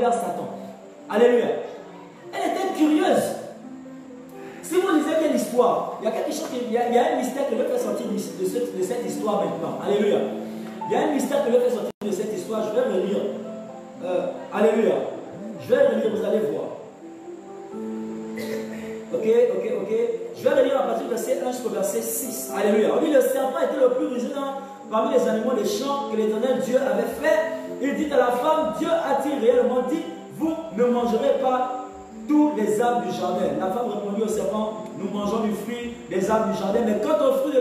vers Satan. Alléluia. Elle était curieuse. Si vous lisez bien l'histoire, il y a quelque chose, il y a un mystère que je vais faire sortir de cette histoire maintenant. Alléluia. Il y a un mystère que je vais faire sortir de cette histoire. Je vais relire. Alléluia. Je vais relire, vous allez voir. Ok. Je vais relire à partir du verset 1 jusqu'au verset 6. Alléluia. On dit le serpent était le plus rusé parmi les animaux des champs que l'Éternel Dieu avait fait. Il dit à la femme, Dieu a-t-il réellement dit, vous ne mangerez pas tous les arbres du jardin. La femme répondit au serpent, nous mangeons du fruit des arbres du jardin, mais quant au fruit de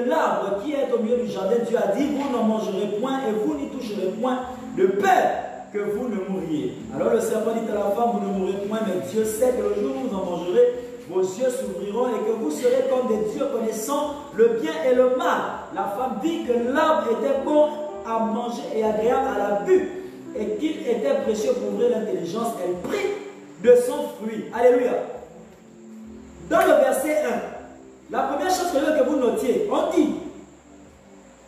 l'arbre qui est au milieu du jardin, Dieu a dit, vous n'en mangerez point et vous n'y toucherez point, de peur que vous ne mouriez. Alors le serpent dit à la femme, vous ne mourrez point, mais Dieu sait que le jour où vous en mangerez, vos yeux s'ouvriront et que vous serez comme des dieux connaissant le bien et le mal. La femme dit que l'arbre était bon à manger et agréable à la vue, et qu'il était précieux pour ouvrir l'intelligence. Elle prit de son fruit. Alléluia. Dans le verset 1, la première chose que je veux que vous notiez, on dit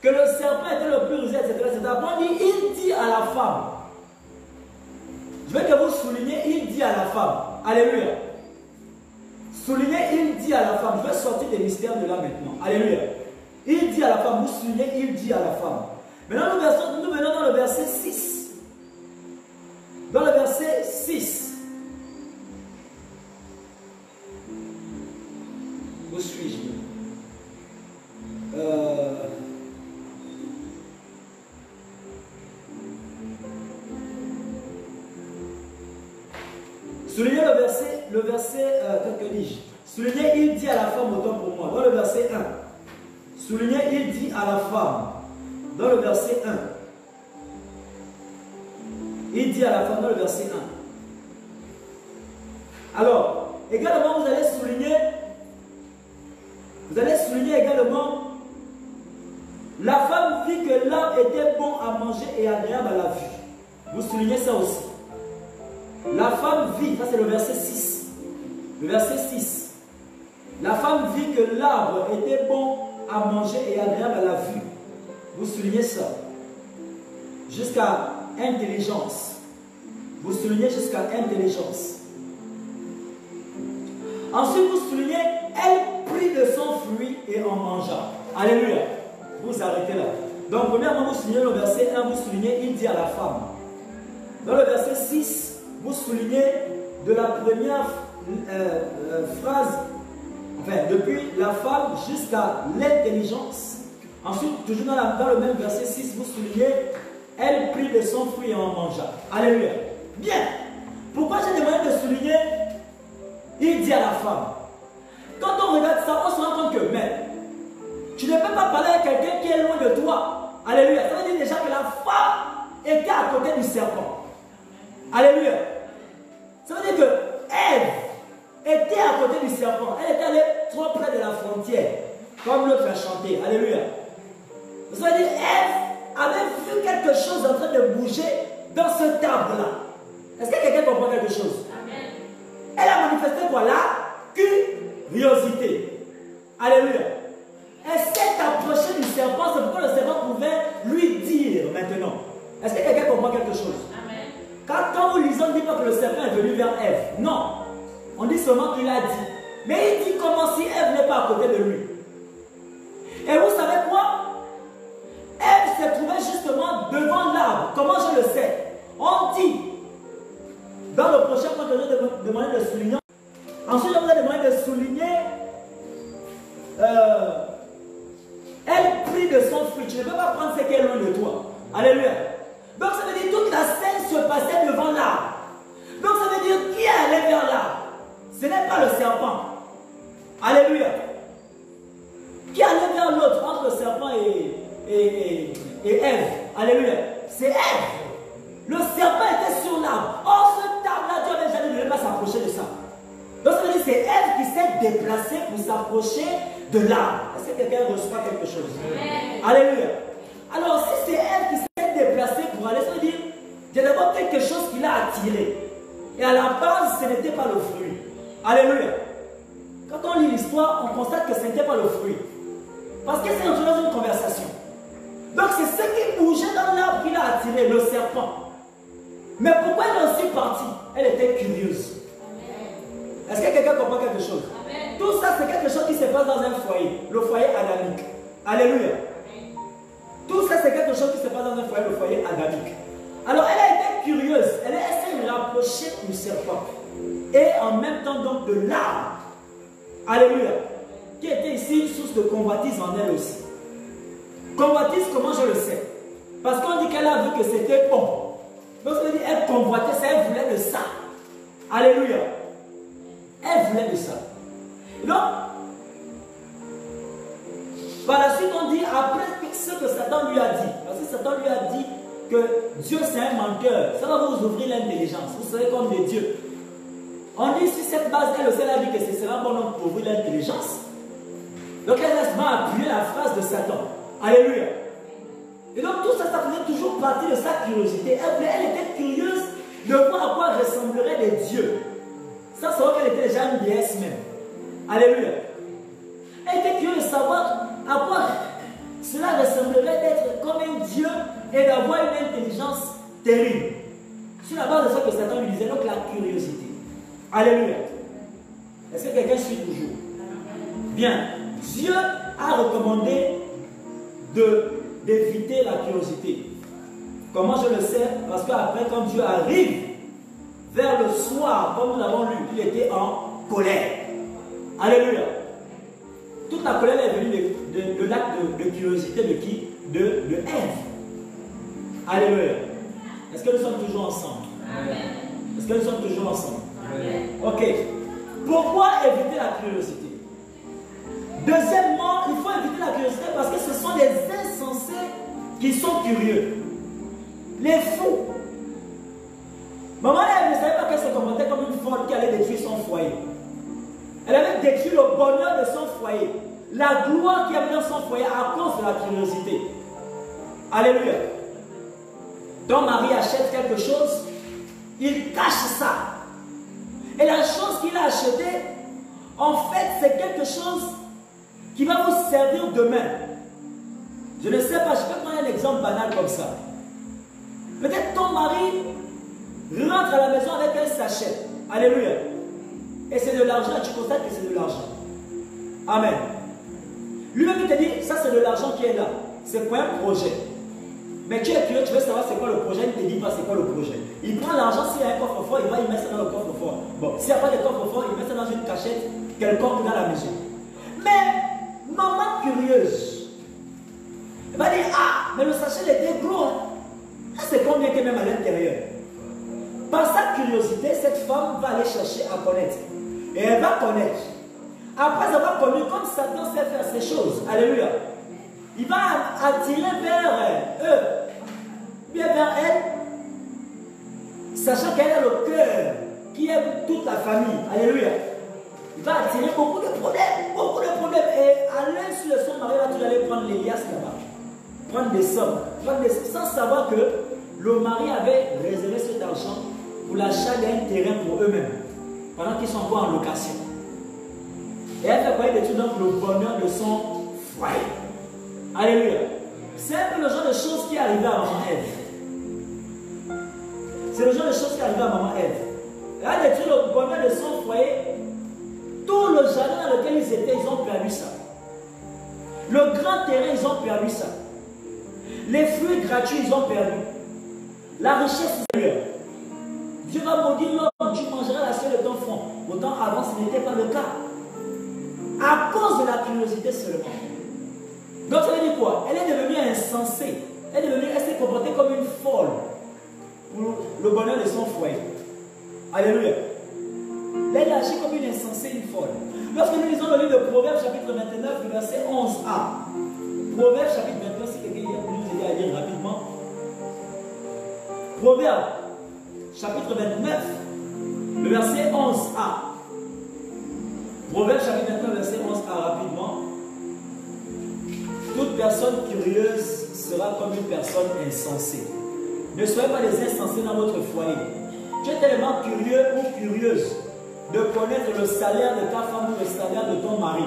que le serpent était le plus rusé, etc. On dit, il dit à la femme. Je veux que vous souligniez, il dit à la femme. Alléluia. Soulignez, il dit à la femme. Je vais sortir des mystères de là maintenant. Alléluia. Il dit à la femme. Vous soulignez, il dit à la femme. Maintenant, nous venons dans le verset 6. Dans le verset 6. Où suis-je? Soulignez le verset, que dis-je? Soulignez, il dit à la femme, autant pour moi. Dans le verset 1. Soulignez, il dit à la femme. Dans le verset 1. Il dit à la femme dans le verset 1. Alors, également, vous allez souligner également, la femme vit que l'arbre était bon à manger et agréable à la vue. Vous soulignez ça aussi. La femme vit, ça c'est le verset 6. Le verset 6. La femme vit que l'arbre était bon à manger et agréable à la vue. Vous soulignez ça. Jusqu'à intelligence. Vous soulignez jusqu'à intelligence. Ensuite, vous soulignez, elle prit de son fruit et en mangea. Alléluia. Vous arrêtez là. Donc, premièrement, vous soulignez le verset 1, vous soulignez, il dit à la femme. Dans le verset 6, vous soulignez de la première phrase, enfin, depuis la femme jusqu'à l'intelligence. Ensuite, toujours dans le même verset 6, vous soulignez, elle prit de son fruit et en mangea. Alléluia. Bien. Pourquoi j'ai demandé de souligner, il dit à la femme. Quand on regarde ça, on se rend compte que, mais, tu ne peux pas parler à quelqu'un qui est loin de toi. Alléluia. Ça veut dire déjà que la femme était à côté du serpent. Alléluia. Ça veut dire que Ève était à côté du serpent. Elle était allée trop près de la frontière. Comme l'autre a chanté. Alléluia. Ça veut dire Ève avait vu quelque chose en train de bouger dans ce arbre-là. Est-ce que quelqu'un comprend quelque chose? Amen. Elle a manifesté quoi là? Curiosité. Alléluia. Elle s'est approchée du serpent. C'est pourquoi le serpent pouvait lui dire maintenant. Est-ce que quelqu'un comprend quelque chose? Quand vous lisez, on ne dit pas que le serpent est venu vers Ève. Non. On dit seulement qu'il a dit. Mais il dit comment si Ève n'est pas à côté de lui. Et vous savez quoi? Ève se trouvait justement devant l'arbre. Comment je le sais? On dit, dans le prochain point, je vais demander de souligner. Ensuite, je vous ai demandé de souligner. Elle prit de son fruit. Tu ne peux pas prendre ce qui est loin de toi. Alléluia. Donc ça veut dire toute la scène se passait devant l'arbre. Donc ça veut dire qui est allé vers l'arbre? Ce n'est pas le serpent. Alléluia. Qui allait vers l'autre entre le serpent et Ève? Alléluia. C'est Ève. Le serpent était sur l'arbre. Or ce arbre-là, Dieu n'avait jamais ne pas s'approcher de ça. Donc ça veut dire que c'est Ève qui s'est déplacée pour s'approcher de l'arbre. Est-ce que quelqu'un reçoit quelque chose? Amen. Alléluia. Alors si c'est Ève qui s'est déplacée pour aller, ça veut dire qu'il y a d'abord quelque chose qui l'a attiré. Et à la base, ce n'était pas le fruit. Alléluia. Quand on lit l'histoire, on constate que ce n'était pas le fruit. Parce que c'est dans une conversation. Donc c'est ce qui bougeait dans l'arbre qui l'a attiré, le serpent. Mais pourquoi elle est aussi partie? Elle était curieuse. Est-ce que quelqu'un comprend quelque chose? Amen. Tout ça, c'est quelque chose qui se passe dans un foyer, le foyer adamique. Alléluia. Amen. Tout ça, c'est quelque chose qui se passe dans un foyer, le foyer adamique. Alors, elle a été curieuse. Elle s'est rapprochée du serpent. Et en même temps, donc, de l'arbre. Alléluia. Qui était ici une source de convoitise en elle aussi. Convoitise, comment je le sais? Parce qu'on dit qu'elle a vu que c'était bon. Donc, ça veut dire elle convoitait ça, elle voulait de ça. Alléluia. Elle voulait de ça. Donc, par la suite, on dit, après ce que Satan lui a dit, parce que Satan lui a dit que Dieu c'est un menteur, ça va vous ouvrir l'intelligence, vous serez comme des dieux. On dit sur cette base, elle aussi a dit que ce sera bon pour ouvrir l'intelligence. Donc elle va appuyer la phrase de Satan. Alléluia. Et donc tout ça, ça faisait toujours partie de sa curiosité. Elle était curieuse de voir à quoi ressembleraient les dieux. Ça, c'est vrai qu'elle était déjà une déesse même. Alléluia. Elle était curieuse de savoir à quoi cela ressemblerait d'être comme un dieu et d'avoir une intelligence terrible. Sur la base de ça que Satan lui disait, donc la curiosité. Alléluia. Est-ce que quelqu'un suit toujours? Bien. Dieu a recommandé d'éviter la curiosité. Comment je le sais? Parce qu'après, quand Dieu arrive vers le soir, comme nous l'avons lu, il était en colère. Alléluia. Toute la colère est venue de l'acte de curiosité de qui? De Ève. Alléluia. Est-ce que nous sommes toujours ensemble? Amen. Est-ce que nous sommes toujours ensemble? Amen. Ok. Pourquoi éviter la curiosité? Deuxièmement, il faut éviter la curiosité parce que ce sont les insensés qui sont curieux. Les fous. Maman, elle ne savait pas qu'elle se comportait comme une folle qui allait détruire son foyer. Elle avait détruit le bonheur de son foyer. La gloire qui avait dans son foyer à cause de la curiosité. Alléluia. Ton mari achète quelque chose, il cache ça. Et la chose qu'il a achetée, en fait, c'est quelque chose qui va vous servir demain. Je ne sais pas, je peux prendre un exemple banal comme ça. Peut-être ton mari rentre à la maison avec un sachet. Alléluia. Et c'est de l'argent, tu constates que c'est de l'argent. Amen. Lui-même, il te dit, ça c'est de l'argent qui est là. C'est pour un projet. Mais tu es curieux, tu veux savoir c'est quoi le projet, il ne te dit pas c'est quoi le projet. Il prend l'argent, s'il y a un coffre-fort, il va y mettre ça dans le coffre-fort. Bon, s'il n'y a pas de coffre-fort, il met ça dans une cachette quelconque dans la maison. Mais, maman curieuse, elle va dire, ah, mais le sachet était gros. Là, c'est combien que même à l'intérieur. Par sa curiosité, cette femme va aller chercher à connaître. Et elle va connaître. Après avoir connu, comme Satan sait faire ces choses, alléluia, il va attirer vers eux, bien vers elle, sachant qu'elle a le cœur qui aime toute la famille, alléluia. Il va attirer beaucoup de problèmes, et à l'un sur le son mari va toujours aller prendre les liasses là-bas, prendre des sommes, sans savoir que le mari avait réservé cet argent pour l'achat d'un terrain pour eux-mêmes, pendant qu'ils sont encore en location. Et elle fait croire d'étudier donc le bonheur de son foyer. Alléluia. C'est un peu le genre de choses qui est arrivé à maman Ève. C'est le genre de choses qui est arrivé à maman Ève. Elle a détruit le bonheur de son foyer. Tout le jardin dans lequel ils étaient, ils ont perdu ça. Le grand terrain, ils ont perdu ça. Les fruits gratuits, ils ont perdu. La richesse, Dieu va maudire l'homme, tu mangeras la seule de ton front. Autant avant, ce n'était pas le cas. À cause de la curiosité seulement. Donc ça veut dire quoi? Elle est devenue insensée. Elle s'est comportée comme une folle pour le bonheur de son foyer. Alléluia. Elle agit comme une insensée, une folle. Lorsque nous lisons le livre de Proverbes chapitre 29, verset 11a. Proverbes chapitre 29, si quelqu'un nous aide à lire rapidement. Proverbes chapitre 29, le verset 11a. Proverbe chapitre 29, verset 11a, rapidement. Toute personne curieuse sera comme une personne insensée. Ne soyez pas des insensés dans votre foyer. Tu es tellement curieux ou curieuse de connaître le salaire de ta femme ou le salaire de ton mari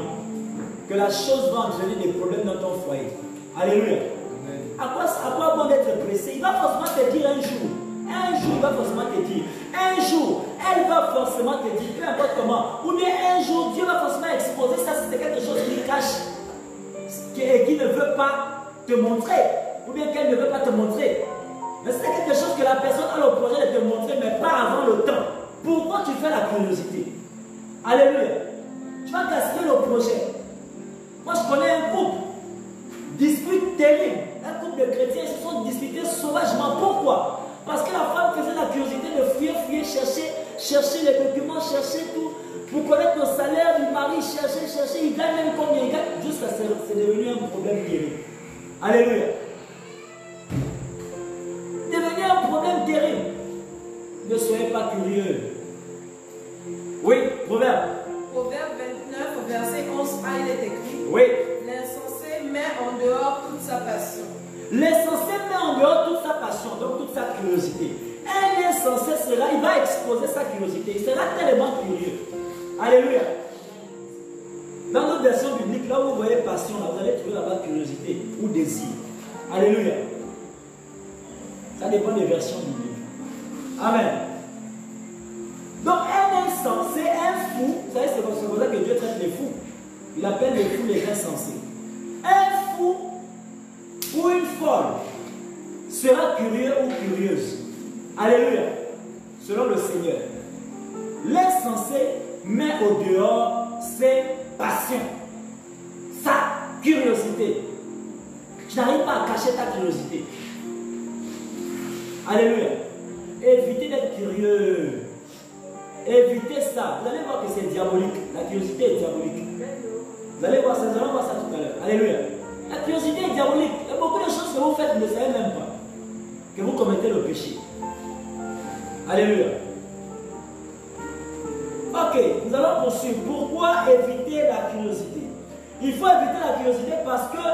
que la chose va entraîner des problèmes dans ton foyer. Alléluia. À quoi bon d'être pressé? Il va forcément te dire un jour, il va forcément te dire. Un jour, elle va forcément te dire, peu importe comment. Ou bien un jour, Dieu va forcément exposer ça, c'est quelque chose qui cache et qui ne veut pas te montrer. Ou bien qu'elle ne veut pas te montrer. Mais c'est quelque chose que la personne a le projet de te montrer, mais pas avant le temps. Pourquoi tu fais la curiosité? Alléluia. Tu vas gaspiller le projet. Moi, je connais un couple. Dispute terrible. Un couple de chrétiens se sont disputés sauvagement. Pourquoi? Parce que la femme faisait la curiosité de fuir, chercher les documents, chercher tout. Pour connaître le salaire du mari, chercher. Il gagne même combien il gagne. Jusqu'à ce que c'est devenu un problème terrible. Alléluia. Devenu un problème terrible. Ne soyez pas curieux. Oui, Proverbe. Proverbe 29, au verset 11a, il est écrit. Oui. L'insensé met en dehors toute sa passion. L'insensé met en dehors toute sa passion, donc toute sa curiosité. Un insensé sera, il va exposer sa curiosité. Il sera tellement curieux. Alléluia. Dans notre version biblique, là où vous voyez passion, là, vous allez trouver là-bas curiosité ou désir. Alléluia. Ça dépend des versions bibliques. Amen. Donc un insensé, un fou, vous savez, c'est pour ça que Dieu traite les fous. Il appelle les fous les insensés. Un fou ou une folle sera curieux ou curieuse. Alléluia. Selon le Seigneur. L'insensé met au dehors ses passions, sa curiosité. Tu n'arrives pas à cacher ta curiosité. Alléluia. Évitez d'être curieux. Évitez ça. Vous allez voir que c'est diabolique. La curiosité est diabolique. Vous allez voir ça, nous allons voir ça tout à l'heure. Alléluia. La curiosité est diabolique. Il y a beaucoup de choses que vous faites, vous ne savez même pas que vous commettez le péché. Alléluia. Ok, nous allons poursuivre. Pourquoi éviter la curiosité? Il faut éviter la curiosité parce que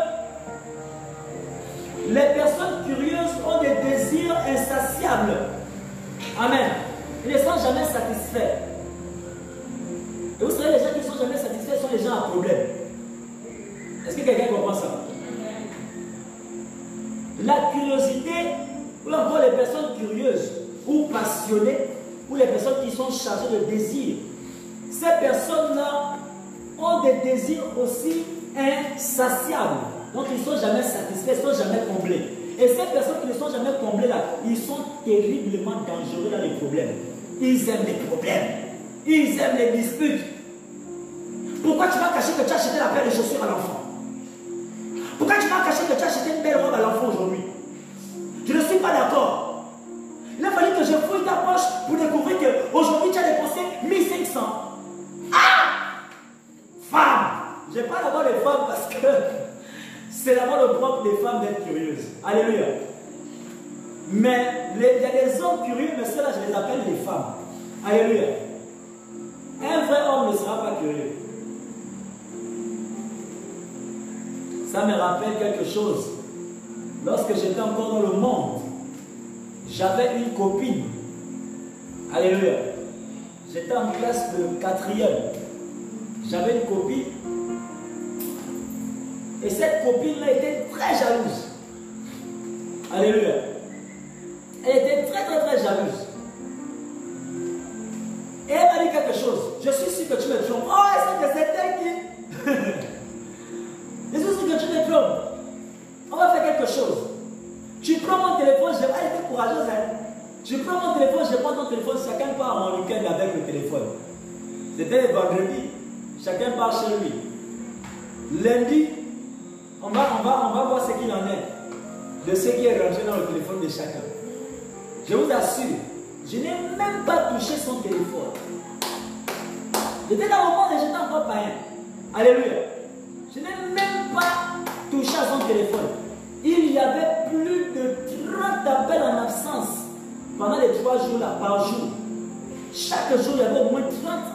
les personnes curieuses ont des désirs insatiables. Amen. Ils ne sont jamais satisfaits. Et vous savez, les gens qui ne sont jamais satisfaits sont les gens à problème. Est-ce que quelqu'un comprend ça? La curiosité, ou encore les personnes curieuses, ou passionnées, ou les personnes qui sont chargées de désirs, ces personnes-là ont des désirs aussi insatiables. Donc ils ne sont jamais satisfaits, ils ne sont jamais comblés. Et ces personnes qui ne sont jamais comblées là, ils sont terriblement dangereux dans les problèmes. Ils aiment les problèmes. Ils aiment les disputes. Pourquoi tu vas cacher que tu as acheté la paire de chaussures à l'enfant? Pourquoi tu vas cacher que tu as acheté une belle robe à l'enfant aujourd'hui? Je ne suis pas d'accord. Il a fallu que je fouille ta poche pour découvrir qu'aujourd'hui tu as dépensé 1500. Ah! Femme! Je parle d'abord des femmes parce que c'est d'abord le propre des femmes d'être curieuses. Alléluia. Mais il y a des hommes curieux, mais ceux-là, je les appelle les femmes. Alléluia. Un vrai homme ne sera pas curieux. Ça me rappelle quelque chose. Lorsque j'étais encore dans le monde, j'avais une copine. Alléluia. J'étais en classe de 4e. J'avais une copine. Et cette copine-là était très jalouse. Alléluia. Elle était très jalouse. Et elle m'a dit quelque chose. Je suis sûr que tu me trompes. Oh, est-ce que c'est elle qui... Je suis sûr que tu me trompes. On va faire quelque chose. Tu prends mon téléphone, elle était courageuse. Hein? Tu prends mon téléphone, je prends ton téléphone, chacun part en week-end avec le téléphone. C'était vendredi, chacun part chez lui. Lundi, on va voir ce qu'il en est de ce qui est rentré dans le téléphone de chacun. Je vous assure, je n'ai même pas touché son téléphone. J'étais dans le monde et j'étais encore païen. Alléluia. Je n'ai même pas touché à son téléphone. Il y avait plus de 30 appels en absence pendant les 3 jours là, par jour. Chaque jour, il y avait au moins 30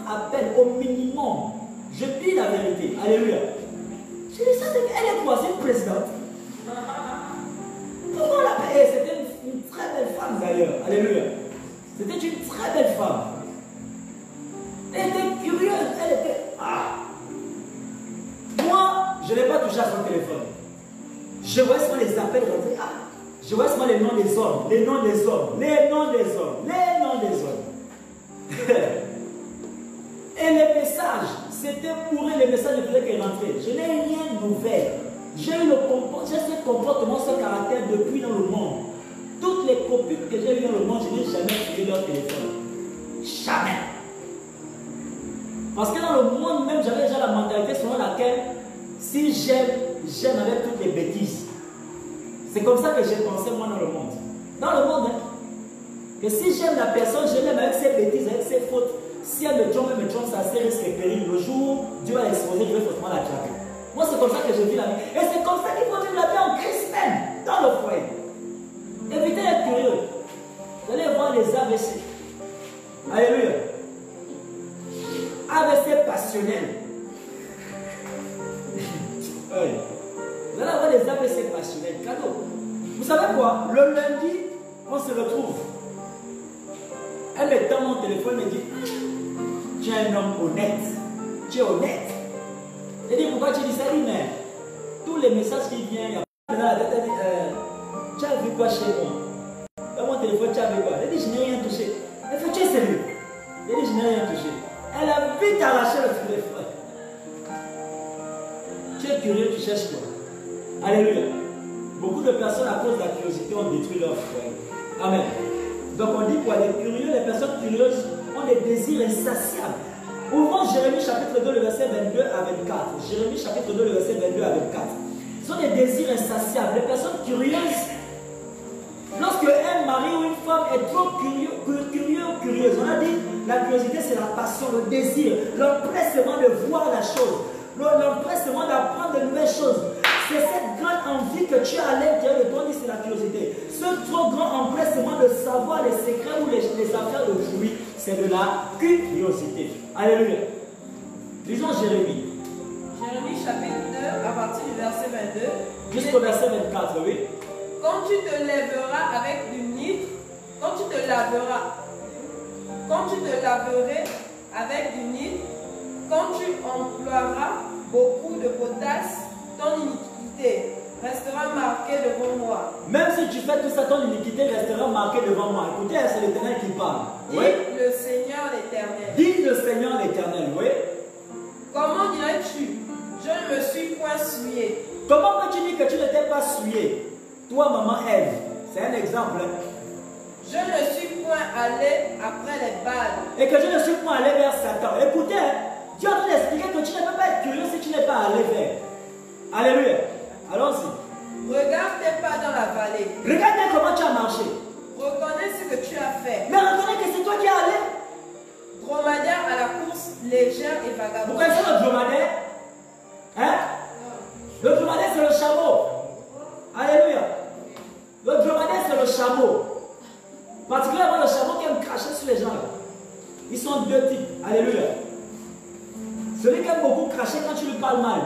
appels au minimum. Je dis la vérité. Alléluia. Je dis ça, elle est quoi? C'est une présidente. Pourquoi on l'appelle? C'était une très belle femme d'ailleurs. Alléluia. C'était une très belle femme. Elle était curieuse. Elle était... Ah. Moi, je n'ai pas touché à son téléphone. Je voyais sur les appels rentrer. Ah. Je vois seulement les noms des hommes, les noms des hommes, les noms des hommes, les noms des hommes. Et les messages, c'était pour eux, les messages ne faisaient que rentrer. Je n'ai rien d'ouvert. J'ai ce comportement, ce caractère depuis dans le monde. Toutes les copines que j'ai eues dans le monde, je n'ai jamais pris leur téléphone. Jamais. Parce que dans le monde même, j'avais déjà la mentalité selon laquelle si j'aime, j'aime avec toutes les bêtises. C'est comme ça que j'ai pensé moi dans le monde. Dans le monde, hein, que si j'aime la personne, je l'aime avec ses bêtises, avec ses fautes. Si elle me trompe, ça risque de périr. Le jour où Dieu va l'exposer, je vais forcément la trapper. Moi, c'est comme ça que je vis la vie. Et c'est comme ça qu'il faut vivre la vie en Christ même, dans le foyer. Évitez d'être curieux. Vous allez voir les AVC. Alléluia. AVC passionnel. Vous allez avoir des AVC passionnels. Cadeau. Vous savez quoi? Le lundi, on se retrouve. Elle me tend mon téléphone et me dit, tu es un homme honnête. Tu es honnête. Elle dit, pourquoi tu dis ça? Elle dit, mais tous les messages qui viennent, il y a pas dans la tête. Elle dit, tu as vu quoi chez moi? Dans mon téléphone, tu as vu quoi? Elle dit, je n'ai rien touché. Elle fait, tu es sérieux? Elle dit, je n'ai rien touché. Elle a vite arraché le téléphone. Tu es curieux, tu cherches quoi? Alléluia. Beaucoup de personnes, à cause de la curiosité, ont détruit leur foyer. Amen. Donc on dit quoi? Les curieux, les personnes curieuses ont des désirs insatiables. Ouvrons Jérémie chapitre 2, le verset 22 à 24. Jérémie chapitre 2, le verset 22 à 24. Ce sont des désirs insatiables. Les personnes curieuses, lorsque un mari ou une femme est trop curieux ou curieuse, on a dit la curiosité c'est la passion, le désir, l'empressement de voir la chose, l'empressement d'apprendre de nouvelles choses. C'est cette grande envie que tu as à l'intérieur de toi, c'est la curiosité. Ce trop grand empressement de savoir les secrets ou les affaires d'autrui, c'est de la curiosité. Alléluia. Lisons Jérémie. Jérémie chapitre 2, à partir du verset 22. Jusqu'au verset 24, oui. Quand tu te lèveras avec du nitre, quand tu te laverais avec du nitre, quand tu emploieras beaucoup de potasse, ton iniquité restera marquée devant moi. Même si tu fais tout ça, ton iniquité restera marquée devant moi. Écoutez, c'est l'Éternel qui parle. Dit Oui. le Seigneur l'Éternel. Dit le Seigneur l'Éternel, oui. Comment dirais-tu? Je ne me suis point souillé. Comment peux-tu dire que tu ne t'es pas souillé? Toi, maman Ève, c'est un exemple. Je ne suis point allé après les Baals. Et que je ne suis point allé vers Satan. Écoutez, Dieu est en train d'expliquer que tu ne peux pas être curieux si tu n'es pas allé vers. Alléluia. Allons-y. Regarde tes pas dans la vallée. Regarde comment tu as marché. Reconnais ce que tu as fait. Mais reconnais que c'est toi qui es allé. Dromadaire à la course légère et Vous vagabonde. connaissez le dromadaire? Hein? Le dromadaire, c'est le chameau. Alléluia. Le dromadaire, c'est le chameau. Particulièrement le chameau qui aime cracher sur les gens. Là. Ils sont deux types. Alléluia. Celui qui aime beaucoup cracher quand tu lui parles mal.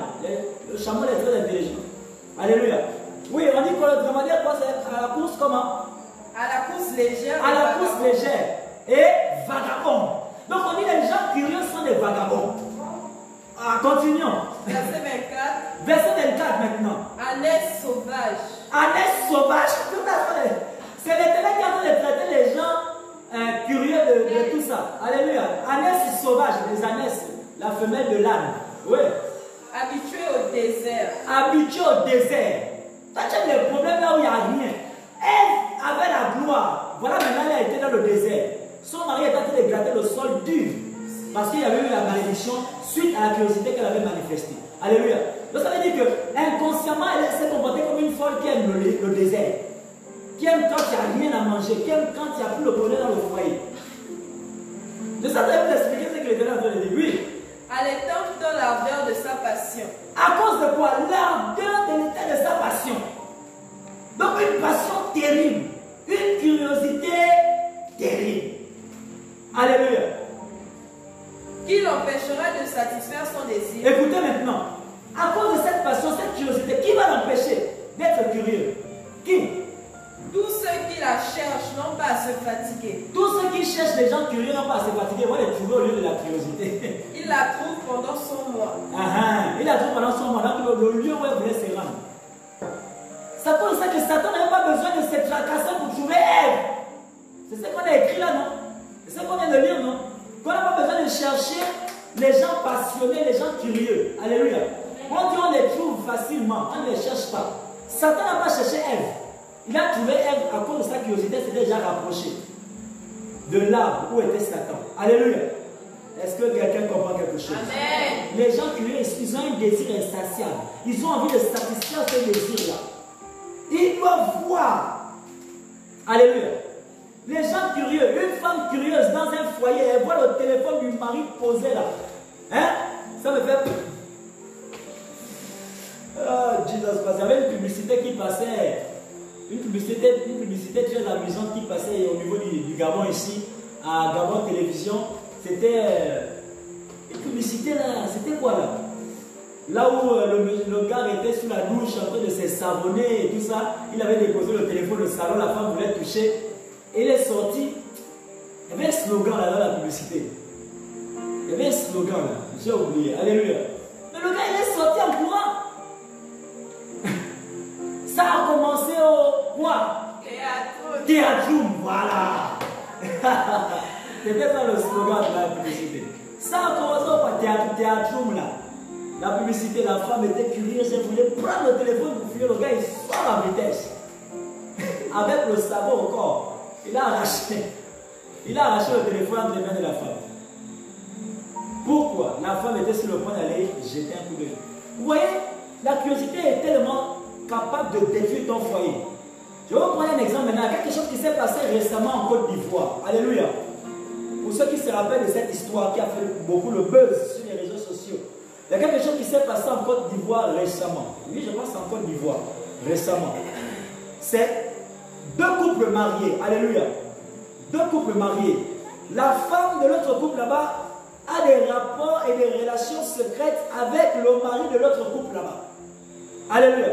Le chameau est très intelligent. Alléluia. Oui, on dit que le dromadaire, quoi, c'est à la course comment? À la course légère. À la course légère et vagabond. Donc on dit les gens curieux sont des vagabonds. Ah, continuons. Verset 24. Verset 24 maintenant. Ânesse sauvage. Ânesse sauvage, tout à fait. C'est l'Éternel qui est en train de traiter les gens curieux de tout ça. Alléluia. Ânesse sauvage, les ânesses, la femelle de l'âne. Oui. Habitué au désert. Habitué au désert. Toi, tu as des problèmes là où il n'y a rien. Elle avait la gloire. Voilà, maintenant elle a été dans le désert. Son mari est en train de gratter le sol dur. Parce qu'il y avait eu la malédiction suite à la curiosité qu'elle avait manifestée. Alléluia. Donc ça veut dire qu'inconsciemment, elle s'est comportée comme une folle qui aime le désert. Qui aime quand il n'y a rien à manger. Qui aime quand il n'y a plus le bonheur dans le foyer. De ça, je vais vous expliquer ce que l'Éternel a dit. Oui. Allaitant dans l'ardeur de sa passion. À cause de quoi? L'ardeur de l'état de sa passion. Donc une passion terrible. Une curiosité terrible. Alléluia. Qui l'empêchera de satisfaire son désir? Écoutez maintenant. À cause de cette passion, cette curiosité, qui va l'empêcher d'être curieux? Qui? Tous ceux qui la cherchent n'ont pas à se fatiguer. Tous ceux qui cherchent les gens curieux n'ont pas à se fatiguer. On va les trouver au lieu de la curiosité. Il la trouve pendant son mois. Il la trouve pendant son mois. Donc le lieu où elle voulait se rendre. C'est pour ça que Satan n'a pas besoin de se tracasser pour trouver Ève. C'est ce qu'on a écrit là, non? C'est ce qu'on vient de lire, non? Qu'on n'a pas besoin de chercher les gens passionnés, les gens curieux. Alléluia. On dit on les trouve facilement, on ne les cherche pas. Satan n'a pas cherché Ève. Il a trouvé Ève à cause de sa curiosité, s'était déjà rapproché de l'arbre où était Satan. Alléluia. Est-ce que quelqu'un comprend quelque chose? Amen. Les gens curieux, ils ont un désir insatiable. Ils ont envie de satisfaire ce désir-là. Ils doivent voir. Alléluia. Les gens curieux, une femme curieuse dans un foyer, elle voit le téléphone du mari posé là. Hein? Ça me fait... Oh, Jesus, parce qu'il y avait une publicité qui passait, une publicité très amusante qui passait au niveau du Gabon ici, à Gabon Télévision. C'était une publicité là, c'était quoi là? Là où le gars était sous la douche en train de se savonner et tout ça, il avait déposé le téléphone au salon, la femme voulait toucher, et il est sorti. Il y avait un slogan là dans la publicité. Il y avait un slogan là, j'ai oublié, alléluia. Mais le gars il est sorti en courant. Ça a commencé au quoi? Théâtroum, voilà. C'était ça le slogan de la publicité. Ça a commencé au quoi? Théâtroum là. La publicité, la femme était curieuse, elle voulait prendre le téléphone pour fuir. Le gars il sort à vitesse. Avec le sabot au corps. Il a arraché le téléphone entre les mains de la femme. Pourquoi? La femme était sur le point d'aller jeter un coup d'œil. Vous voyez, la curiosité est tellement capable de détruire ton foyer. Je vais vous prendre un exemple maintenant. Quelque chose qui s'est passé récemment en Côte d'Ivoire. Alléluia. Pour ceux qui se rappellent de cette histoire qui a fait beaucoup le buzz sur les réseaux sociaux. Il y a quelque chose qui s'est passé en Côte d'Ivoire récemment. Oui, je pense en Côte d'Ivoire récemment. C'est deux couples mariés. Alléluia. Deux couples mariés. La femme de l'autre couple là-bas a des rapports et des relations secrètes avec le mari de l'autre couple là-bas. Alléluia.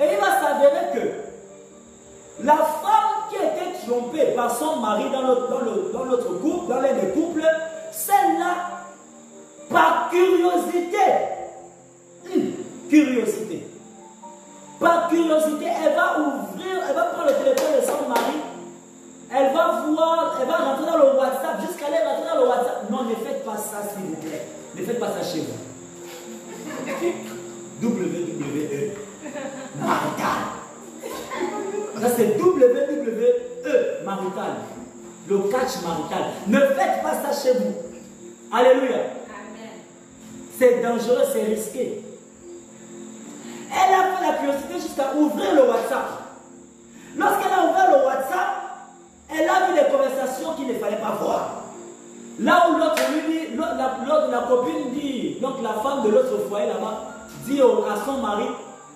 Et il va s'avérer que la femme qui a été trompée par son mari dans l'autre couple, dans l'un des couples, celle-là, par curiosité, par curiosité, elle va prendre le téléphone de son mari, elle va rentrer dans le WhatsApp, jusqu'à aller rentrer dans le WhatsApp. Non, ne faites pas ça s'il vous plaît. Ne faites pas ça chez vous. WWE marital. Ça c'est WWE marital. Le catch marital. Ne faites pas ça chez vous. Alléluia. C'est dangereux, c'est risqué. Elle a fait la curiosité jusqu'à ouvrir le WhatsApp. Lorsqu'elle a ouvert le WhatsApp, elle a vu des conversations qu'il ne fallait pas voir. Là où l'autre lui dit, la copine dit, donc la femme de l'autre foyer là-bas, dit à son mari,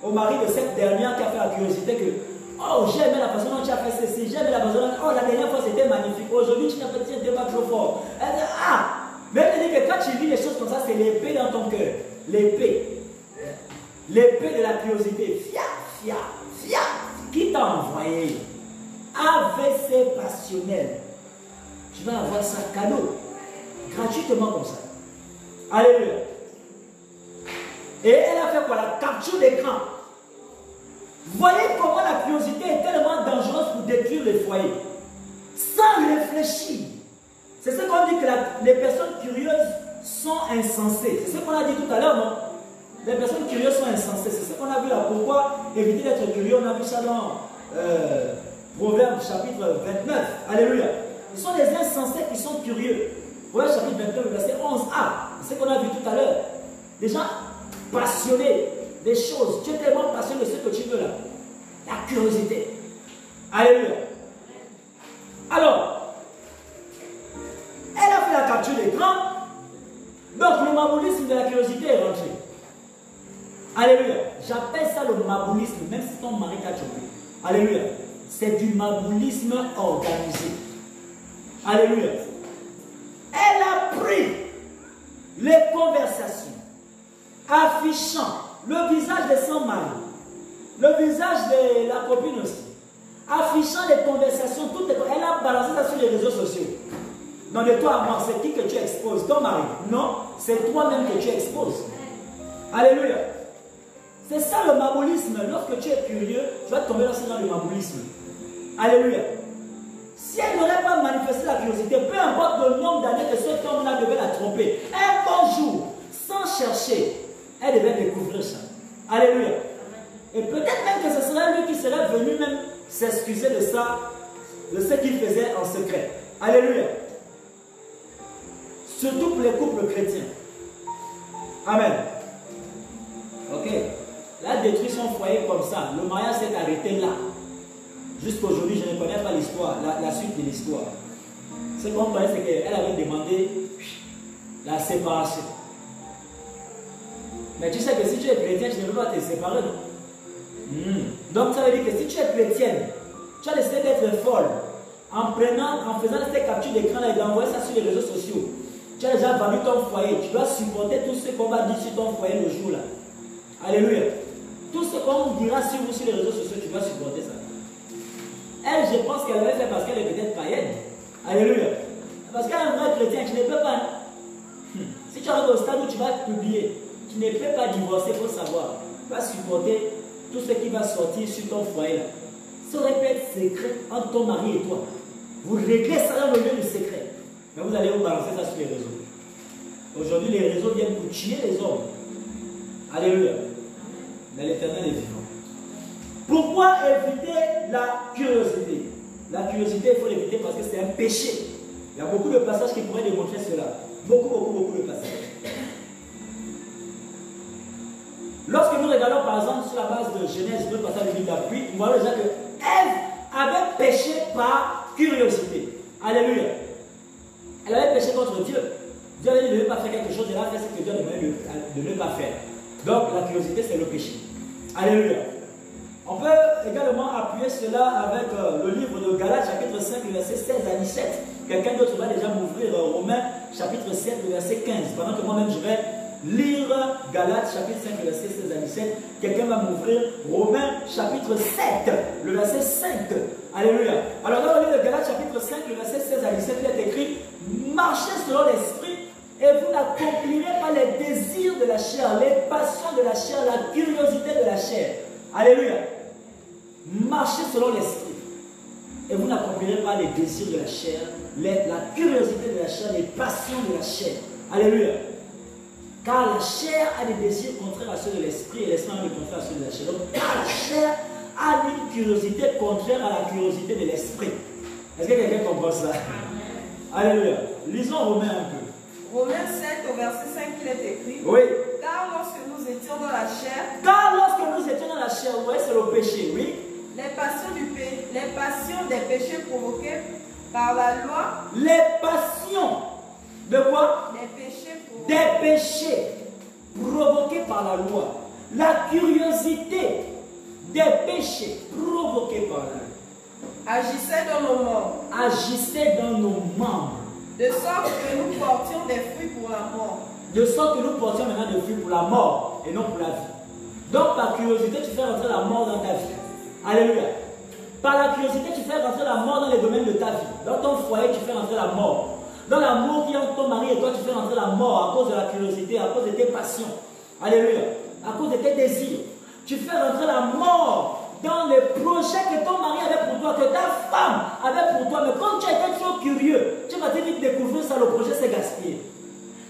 au mari de cette dernière qui a fait la curiosité que oh, j'ai aimé la façon dont tu as fait ceci, j'ai aimé la façon dont oh, la dernière fois c'était magnifique, aujourd'hui tu n'as pas trop fort. Elle dit, ah, mais elle dit que quand tu vis des choses comme ça, c'est l'épée dans ton cœur. L'épée. L'épée de la curiosité. Fia. Qui t'a envoyé? AVC passionnel. Tu vas avoir ça cadeau. Gratuitement comme ça. Alléluia. Et elle a fait quoi? La capture d'écran. Voyez comment la curiosité est tellement dangereuse pour détruire les foyers. Sans réfléchir. C'est ce qu'on dit que les personnes curieuses sont insensées. C'est ce qu'on a dit tout à l'heure, non? Les personnes curieuses sont insensées. C'est ce qu'on a vu là. Pourquoi éviter d'être curieux? On a vu ça dans Proverbe chapitre 29. Alléluia. Ce sont des insensés qui sont curieux. Proverbe chapitre 29, verset 11a. C'est ce qu'on a vu tout à l'heure. Des gens passionnés des choses. Tu es tellement passionné de ce que tu veux là. La curiosité. Alléluia. Alors, elle a fait la capture d'écran. Donc le maboulisme de la curiosité est rentré. Alléluia. J'appelle ça le maboulisme, même si ton mari t'a trompé. Alléluia. C'est du maboulisme organisé. Alléluia. Elle a pris les conversations affichant le visage de son mari, le visage de la copine aussi, affichant les conversations, toutes les... Elle a balancé ça sur les réseaux sociaux. Non, de toi à moi, c'est qui que tu exposes? Ton mari? Non, c'est toi-même que tu exposes. Alléluia. C'est ça le mamoulisme. Lorsque tu es curieux, tu vas tomber dans le mamoulisme. Alléluia. Si elle n'aurait pas manifesté la curiosité, peu importe le nombre d'années que cet homme-là devait la tromper, un bon jour, sans chercher, elle devait découvrir ça. Alléluia. Et peut-être même que ce serait lui qui serait venu même s'excuser de ça, de ce qu'il faisait en secret. Alléluia. Surtout pour les couples chrétiens. Amen. Ok. Elle a détruit son foyer comme ça. Le mariage s'est arrêté là. Jusqu'aujourd'hui, je ne connais pas l'histoire, la suite de l'histoire. Ce qu'on connaît, c'est qu'elle avait demandé la séparation. Mais tu sais que si tu es chrétien, tu ne peux pas te séparer, non? Donc ça veut dire que si tu es chrétienne, tu as décidé d'être folle en faisant ces captures d'écran et d'envoyer ça sur les réseaux sociaux. Tu as déjà vendu ton foyer, tu dois supporter tout ce qu'on va dire sur ton foyer le jour là. Alléluia. Tout ce qu'on dira sur vous sur les réseaux sociaux, tu dois supporter ça. Elle, je pense qu'elle l'avait fait parce qu'elle est peut-être païenne. Alléluia. Parce qu'elle est un vrai chrétien, tu ne peux pas. Si tu arrives au stade où tu vas publier, tu ne peux pas divorcer, il faut savoir. Tu vas supporter tout ce qui va sortir sur ton foyer là. Ça aurait pu être secret entre ton mari et toi. Vous réglez ça dans le lieu du secret. Mais vous allez vous balancer ça sur les réseaux. Aujourd'hui, les réseaux viennent pour tuer les hommes. Alléluia. Mais l'Éternel est vivant. Pourquoi éviter la curiosité? La curiosité, il faut l'éviter parce que c'est un péché. Il y a beaucoup de passages qui pourraient démontrer cela. Beaucoup de passages. Lorsque nous regardons par exemple sur la base de Genèse, deux passages de Bible d'appui, nous voyons déjà que Ève avait péché par curiosité. Alléluia. Elle avait péché contre Dieu. Dieu avait dit de ne pas faire quelque chose, elle a fait ce que Dieu demandait de ne pas faire. Donc la curiosité, c'est le péché. Alléluia. On peut également appuyer cela avec le livre de Galates, chapitre 5, verset 16 à 17. Quelqu'un d'autre va déjà m'ouvrir Romains, chapitre 7, verset 15. Pendant que moi-même, je vais lire Galates, chapitre 5, verset 16 à 17. Quelqu'un va m'ouvrir Romains, chapitre 7, le verset 5. Alléluia. Alors, dans le livre de Galates, chapitre 5, le verset 16 à 17, il est écrit: marchez selon l'esprit et vous n'accomplirez pas les désirs de la chair, les passions de la chair, la curiosité de la chair. Alléluia. Marchez selon l'esprit et vous n'accomplirez pas les désirs de la chair, la curiosité de la chair, les passions de la chair. Alléluia. Car la chair a des désirs contraires à ceux de l'esprit et l'esprit a des contraires à ceux de la chair. Donc, car la chair a une curiosité contraire à la curiosité de l'esprit. Est-ce que quelqu'un comprend ça? Alléluia. Lisons Romains un peu. Romains 7 au verset 5, il est écrit: oui. Car lorsque nous étions dans la chair, vous voyez, c'est le péché, oui. Les passions des péchés provoqués par la loi. Les passions de quoi? Des péchés provoqués par la loi. La curiosité des péchés provoqués par la loi agissait dans nos membres. De sorte que nous portions des fruits pour la mort. De sorte que nous portions maintenant des fruits pour la mort et non pour la vie. Donc par curiosité, tu fais rentrer la mort dans ta vie. Alléluia. Par la curiosité, tu fais rentrer la mort dans les domaines de ta vie. Dans ton foyer, tu fais rentrer la mort. Dans l'amour qui est entre ton mari et toi, tu fais rentrer la mort à cause de la curiosité, à cause de tes passions. Alléluia. À cause de tes désirs. Tu fais rentrer la mort dans les projets que ton mari avait pour toi, que ta femme avait pour toi. Mais comme tu as été trop curieux, tu vas te vite découvrir ça, le projet s'est gaspillé.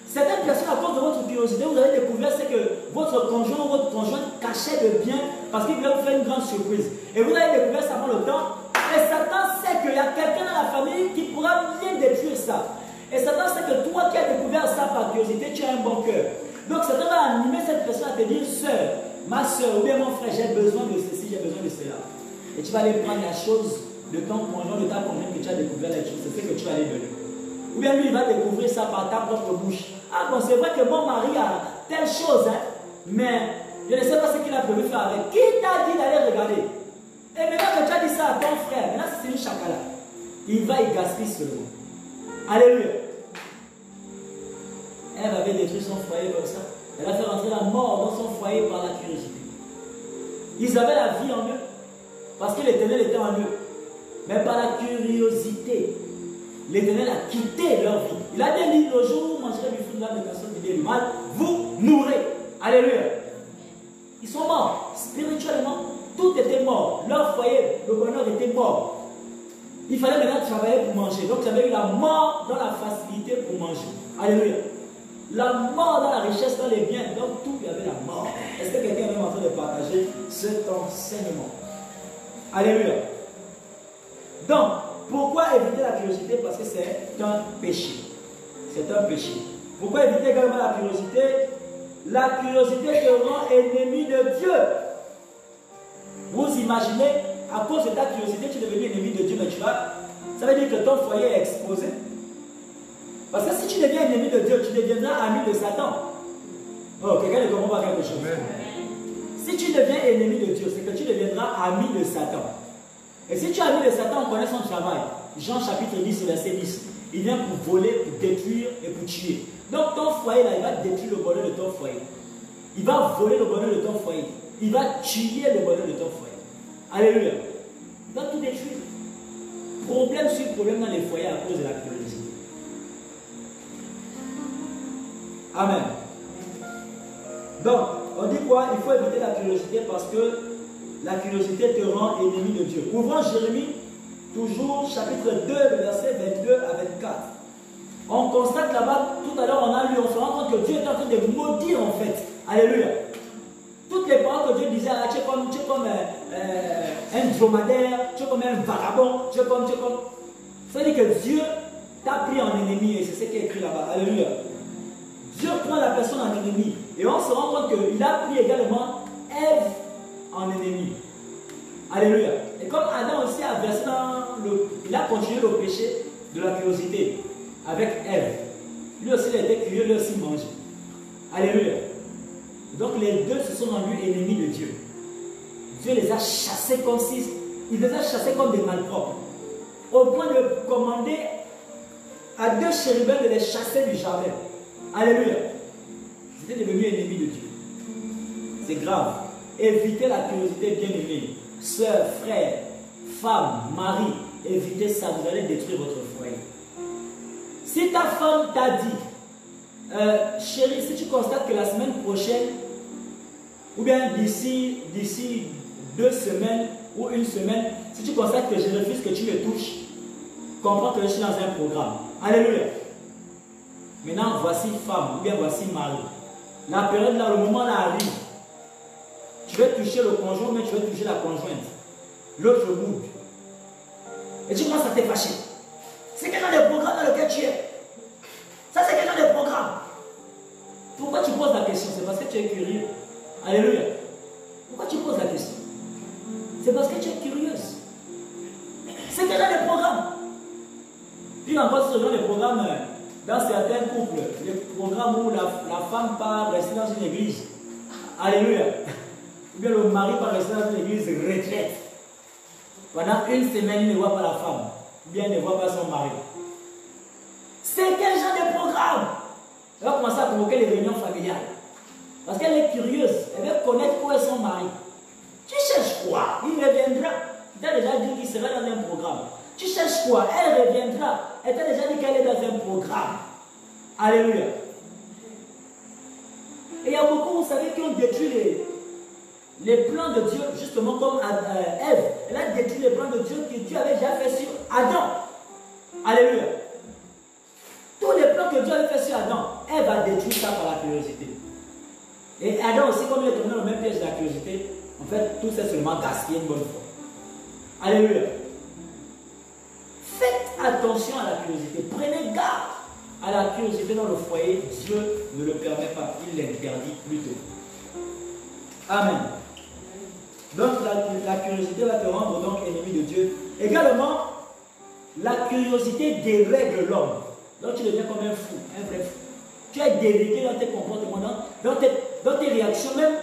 Certaines personnes, à cause de votre curiosité, vous avez découvert ce que votre conjoint ou votre conjointe cachait de bien parce qu'il voulait vous faire une grande surprise. Et vous avez découvert ça avant le temps. Et Satan sait qu'il y a quelqu'un dans la famille qui pourra bien détruire ça. Et Satan sait que toi qui as découvert ça par curiosité, tu as un bon cœur. Donc Satan va animer cette personne à te dire: sœur, ma soeur, ou bien mon frère, j'ai besoin de ceci, j'ai besoin de cela. Et tu vas aller prendre la chose de ton conjoint, de ta conjointe que tu as découvert la chose. C'est ce que tu vas aller donner. Ou bien lui, il va découvrir ça par ta propre bouche. Ah bon, c'est vrai que mon mari a telle chose, hein, mais je ne sais pas ce qu'il a prévu faire avec. Qui t'a dit d'aller regarder? Et maintenant que tu as dit ça à ton frère, maintenant c'est une chakala. Il va y gaspiller seulement. Alléluia. Elle avait détruit son foyer comme ça. Elle a fait rentrer la mort dans son foyer par la curiosité. Ils avaient la vie en eux, parce que l'Éternel était en eux. Mais par la curiosité, l'Éternel a quitté leur vie. Il a dit: le jour où vous mangerez du fruit de l'arbre de connaissance du bien et du mal, vous mourrez. Alléluia. Ils sont morts. Spirituellement, tout était mort. Leur foyer, le bonheur était mort. Il fallait maintenant travailler pour manger. Donc, j'avais eu la mort dans la facilité pour manger. Alléluia. La mort dans la richesse, dans les biens. Donc, tout, il y avait la mort. Est-ce que quelqu'un est même en train de partager cet enseignement? Alléluia. Donc, pourquoi éviter la curiosité? Parce que c'est un péché. C'est un péché. Pourquoi éviter également la curiosité? La curiosité te rend ennemi de Dieu. Vous imaginez, à cause de ta curiosité, tu es devenu ennemi de Dieu, mais tu vas. Ça veut dire que ton foyer est exposé. Parce que si tu deviens ennemi de Dieu, tu deviendras ami de Satan. Oh, quelqu'un ne comprend pas quelque chose. Si tu deviens ennemi de Dieu, c'est que tu deviendras ami de Satan. Et si tu es ami de Satan, on connaît son travail. Jean chapitre 10, verset 10. Il vient pour voler, pour détruire et pour tuer. Donc ton foyer là, il va détruire le bonheur de ton foyer. Il va voler le bonheur de ton foyer. Il va tuer le bonheur de ton foyer. Alléluia. Il va tout détruire. Problème sur problème dans les foyers à cause de la curiosité. Amen. Donc, on dit quoi? Il faut éviter la curiosité parce que la curiosité te rend ennemi de Dieu. Ouvrons Jérémie, toujours chapitre 2, versets 22 à 24. On constate là-bas, tout à l'heure on a lu, on se rend compte que Dieu est en train de maudire en fait. Alléluia. Toutes les paroles que Dieu disait, tu es comme un dromadaire, tu es comme un vagabond, tu es comme. Ça veut dire que Dieu t'a pris en ennemi et c'est ce qui est écrit là-bas. Alléluia. Dieu prend la personne en ennemi. Et on se rend compte qu'il a pris également Ève en ennemi. Alléluia. Et comme Adam aussi a versé il a continué le péché de la curiosité avec Ève. Lui aussi il a été curieux, lui aussi mangeait. Alléluia. Donc les deux se sont rendus ennemis de Dieu. Dieu les a chassés comme si, il les a chassés comme des malpropres. Au point de commander à deux chérubins de les chasser du jardin. Alléluia. Ils étaient devenus ennemis de Dieu. C'est grave. Évitez la curiosité, bien-aimée. Sœurs, frères, femmes, mari, évitez ça, vous allez détruire votre foyer. Si ta femme t'a dit, chérie, si tu constates que la semaine prochaine, ou bien d'ici 2 semaines ou 1 semaine, si tu constates que je refuse que tu me touches, comprends que je suis dans un programme. Alléluia. Maintenant, voici femme, ou bien voici mari. La période là, le moment là arrive. Tu veux toucher le conjoint, mais tu veux toucher la conjointe. L'autre bouge. Et tu commences à te fâcher. C'est quel genre de programme dans lequel tu es? Ça, c'est quel genre de programme? Pourquoi tu poses la question? C'est parce que tu es curieux. Alléluia. Pourquoi tu poses la question? C'est parce que tu es curieuse. C'est quel genre de programme? Puis encore ce genre de programme, dans certains couples, les programmes où la femme part rester dans une église. Alléluia. Ou bien le mari part rester dans une église retraite. Pendant 1 semaine, il ne voit pas la femme. Ou bien il ne voit pas son mari. C'est quel genre de programme? Elle va commencer à convoquer les réunions familiales. Parce qu'elle est curieuse. Elle veut connaître où est son mari. Tu cherches quoi? Il reviendra. Tu t'as déjà dit qu'il sera dans un programme. Tu cherches quoi? Elle reviendra. Elle t'a déjà dit qu'elle est dans un programme. Alléluia. Et il y a beaucoup, vous savez, qui ont détruit les plans de Dieu, justement comme Ève. Elle a détruit les plans de Dieu que Dieu avait déjà fait sur Adam. Alléluia. Tous les plans que Dieu avait fait sur Adam, Ève a détruit ça par la curiosité. Et Adam aussi, comme il est tombé dans le même piège de la curiosité, en fait, tout ça seulement gaspillé une bonne fois. Alléluia. Faites attention à la curiosité. Prenez garde à la curiosité dans le foyer. Dieu ne le permet pas. Il l'interdit plutôt. Amen. Donc la curiosité va te rendre donc ennemi de Dieu. Également, la curiosité dérègle l'homme. Donc tu deviens comme un fou, un vrai fou. Tu es déréglé dans tes comportements, dans tes réactions. Même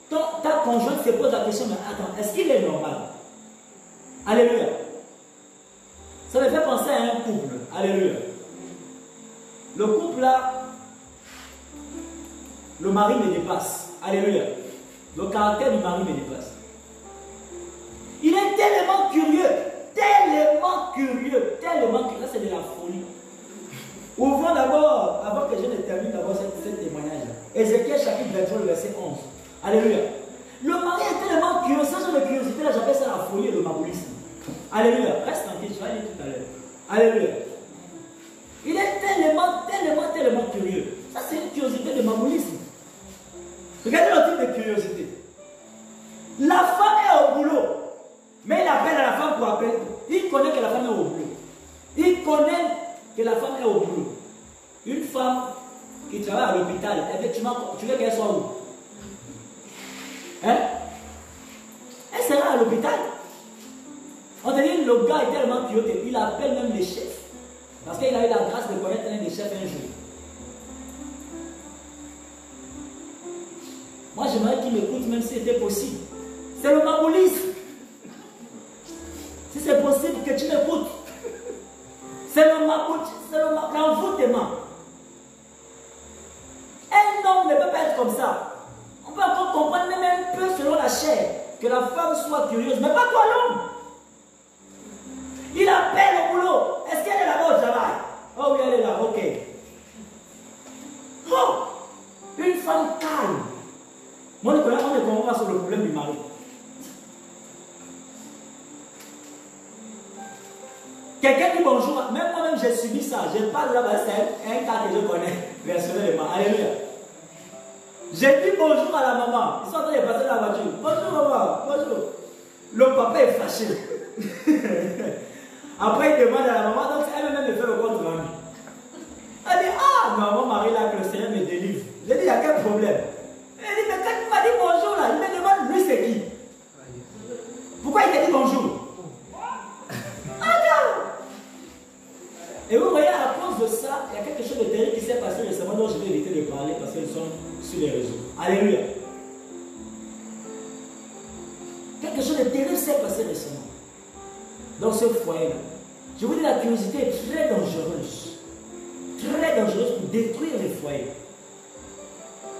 ta conjointe se pose la question, mais attends, est-ce qu'il est normal? Alléluia. Ça me fait penser à un couple. Alléluia. Le couple là, le mari me dépasse. Alléluia. Le caractère du mari me dépasse. Il est tellement curieux. Tellement curieux. Là, c'est de la folie. Ouvrons d'abord, avant que je ne termine d'abord ce témoignage-là. Ézéchiel chapitre 23, verset 11. Alléluia. Le mari est tellement curieux, ce genre de curiosité là, j'appelle ça la folie et le mamoulisme. Alléluia. Reste tranquille, je vais aller tout à l'heure. Alléluia. Il est tellement curieux. Ça, c'est une curiosité de mamoulisme. Regardez le type de curiosité. La femme est au boulot, mais il appelle à la femme pour appeler. Il connaît que la femme est au boulot. Il connaît que la femme est au boulot. Une femme qui travaille à l'hôpital, effectivement, tu veux qu'elle soit où? Hein? Elle sera à l'hôpital. On te dit, le gars est tellement curieux qu'il appelle même les chefs. Parce qu'il a eu la grâce de connaître un des chefs un jour. Moi, j'aimerais qu'il m'écoute même si c'était possible. C'est le mamoulisme. Si c'est possible que tu m'écoutes. C'est le mamoulisme, c'est l'envoûtement. Un homme ne peut pas être comme ça. On peut encore comprendre même un peu selon la chair que la femme soit curieuse, mais pas toi l'homme. Il appelle au boulot. Est-ce qu'elle est là-bas au travail? Oh oui, elle est là, ok. Oh, une femme calme. Moi, on ne comprend pas sur le problème du mari. Quelqu'un dit bonjour, même moi-même j'ai subi ça. Je parle là-bas, c'est un cas que je connais personnellement. Alléluia. J'ai dit bonjour à la maman. Ils sont en train de passer dans la voiture. Bonjour maman, bonjour. Le papa est fâché. Après il demande à la maman, donc elle-même me fait le compte rendu. Elle dit, ah, non, mon mari là, que le Seigneur me délivre. J'ai dit, il y a quel problème? Elle dit, mais quand il m'a dit bonjour là, il me demande, lui c'est qui? Pourquoi il t'a dit bonjour? Et vous voyez, à cause de ça, il y a quelque chose de terrible qui s'est passé récemment dont je vais éviter de parler parce qu'ils sont sur les réseaux. Alléluia. Quelque chose de terrible s'est passé récemment dans ce foyer-là. Je vous dis, la curiosité est très dangereuse. Très dangereuse pour détruire les foyers.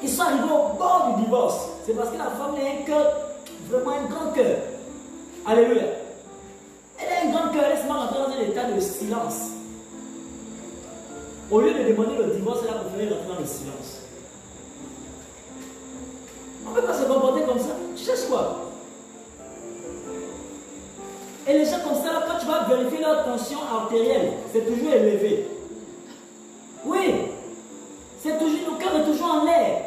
Ils sont arrivés au bord du divorce. C'est parce que la femme a un cœur, vraiment un grand cœur. Alléluia. Elle a un grand cœur, elle se met rentrer dans un état de silence. Au lieu de demander le divorce, elle a préféré rentrer dans le silence. On ne peut pas se comporter comme ça. Tu cherches quoi? Et les gens comme ça, quand tu vas vérifier leur tension artérielle, c'est toujours élevé. Oui. C'est toujours, le cœur est toujours en l'air.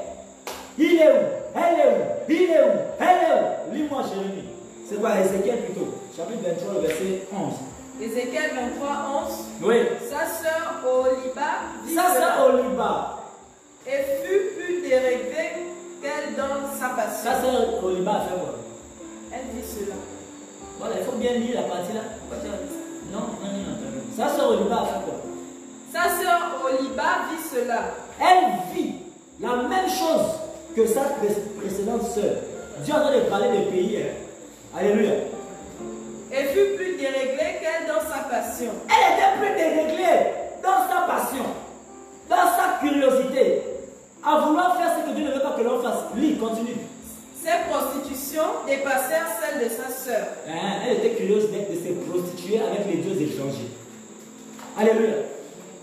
Il est où? Elle est où? Il est où? Elle est où? Lis-moi, Jérémie. C'est quoi? Ézéchiel plutôt. Chapitre 23, le verset 11. Ézéchiel 23, 11. Oui. Sa sœur Oliba vit Ça, cela, c'est Oliba. et fut plus déréglée qu'elle dans sa passion. Ça, c'est Oliba a fait quoi? Elle dit cela. Voilà, il faut bien lire la partie là. Non, non. Ça, c'est Oliba a fait quoi? Sa sœur Oliba vit cela. Elle vit la même chose que sa précédente sœur. Dieu est en train de parler des pays. Hein. Alléluia. Et fut plus déréglée qu'elle dans sa passion. Elle était plus déréglée dans sa passion, dans sa curiosité, à vouloir faire ce que Dieu ne veut pas que l'on fasse. Lis, continue. Ses prostitutions dépassèrent celles de sa sœur. Hein, elle était curieuse de se prostituer avec les dieux étrangers. Alléluia.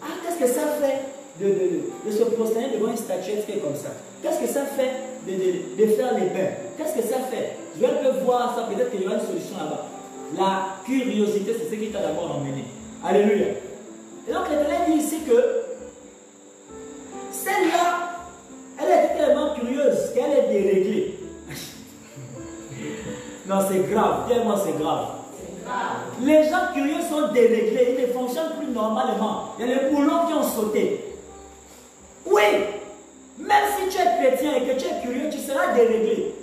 Ah, qu'est-ce que ça fait de se prosterner devant une statuette qui est comme ça? Qu'est-ce que ça fait de faire les bains? Qu'est-ce que ça fait? Je vais voir ça, peut-être qu'il y aura une solution là-bas. La curiosité, c'est ce qui t'a d'abord emmené. Alléluia. Et donc, l'Éternel dit ici que celle-là, elle est tellement curieuse qu'elle est déréglée. Non, c'est grave. Dis-moi, c'est grave. Les gens curieux sont déréglés, ils ne fonctionnent plus normalement. Il y a les boulons qui ont sauté. Oui, même si tu es chrétien et que tu es curieux, tu seras déréglé.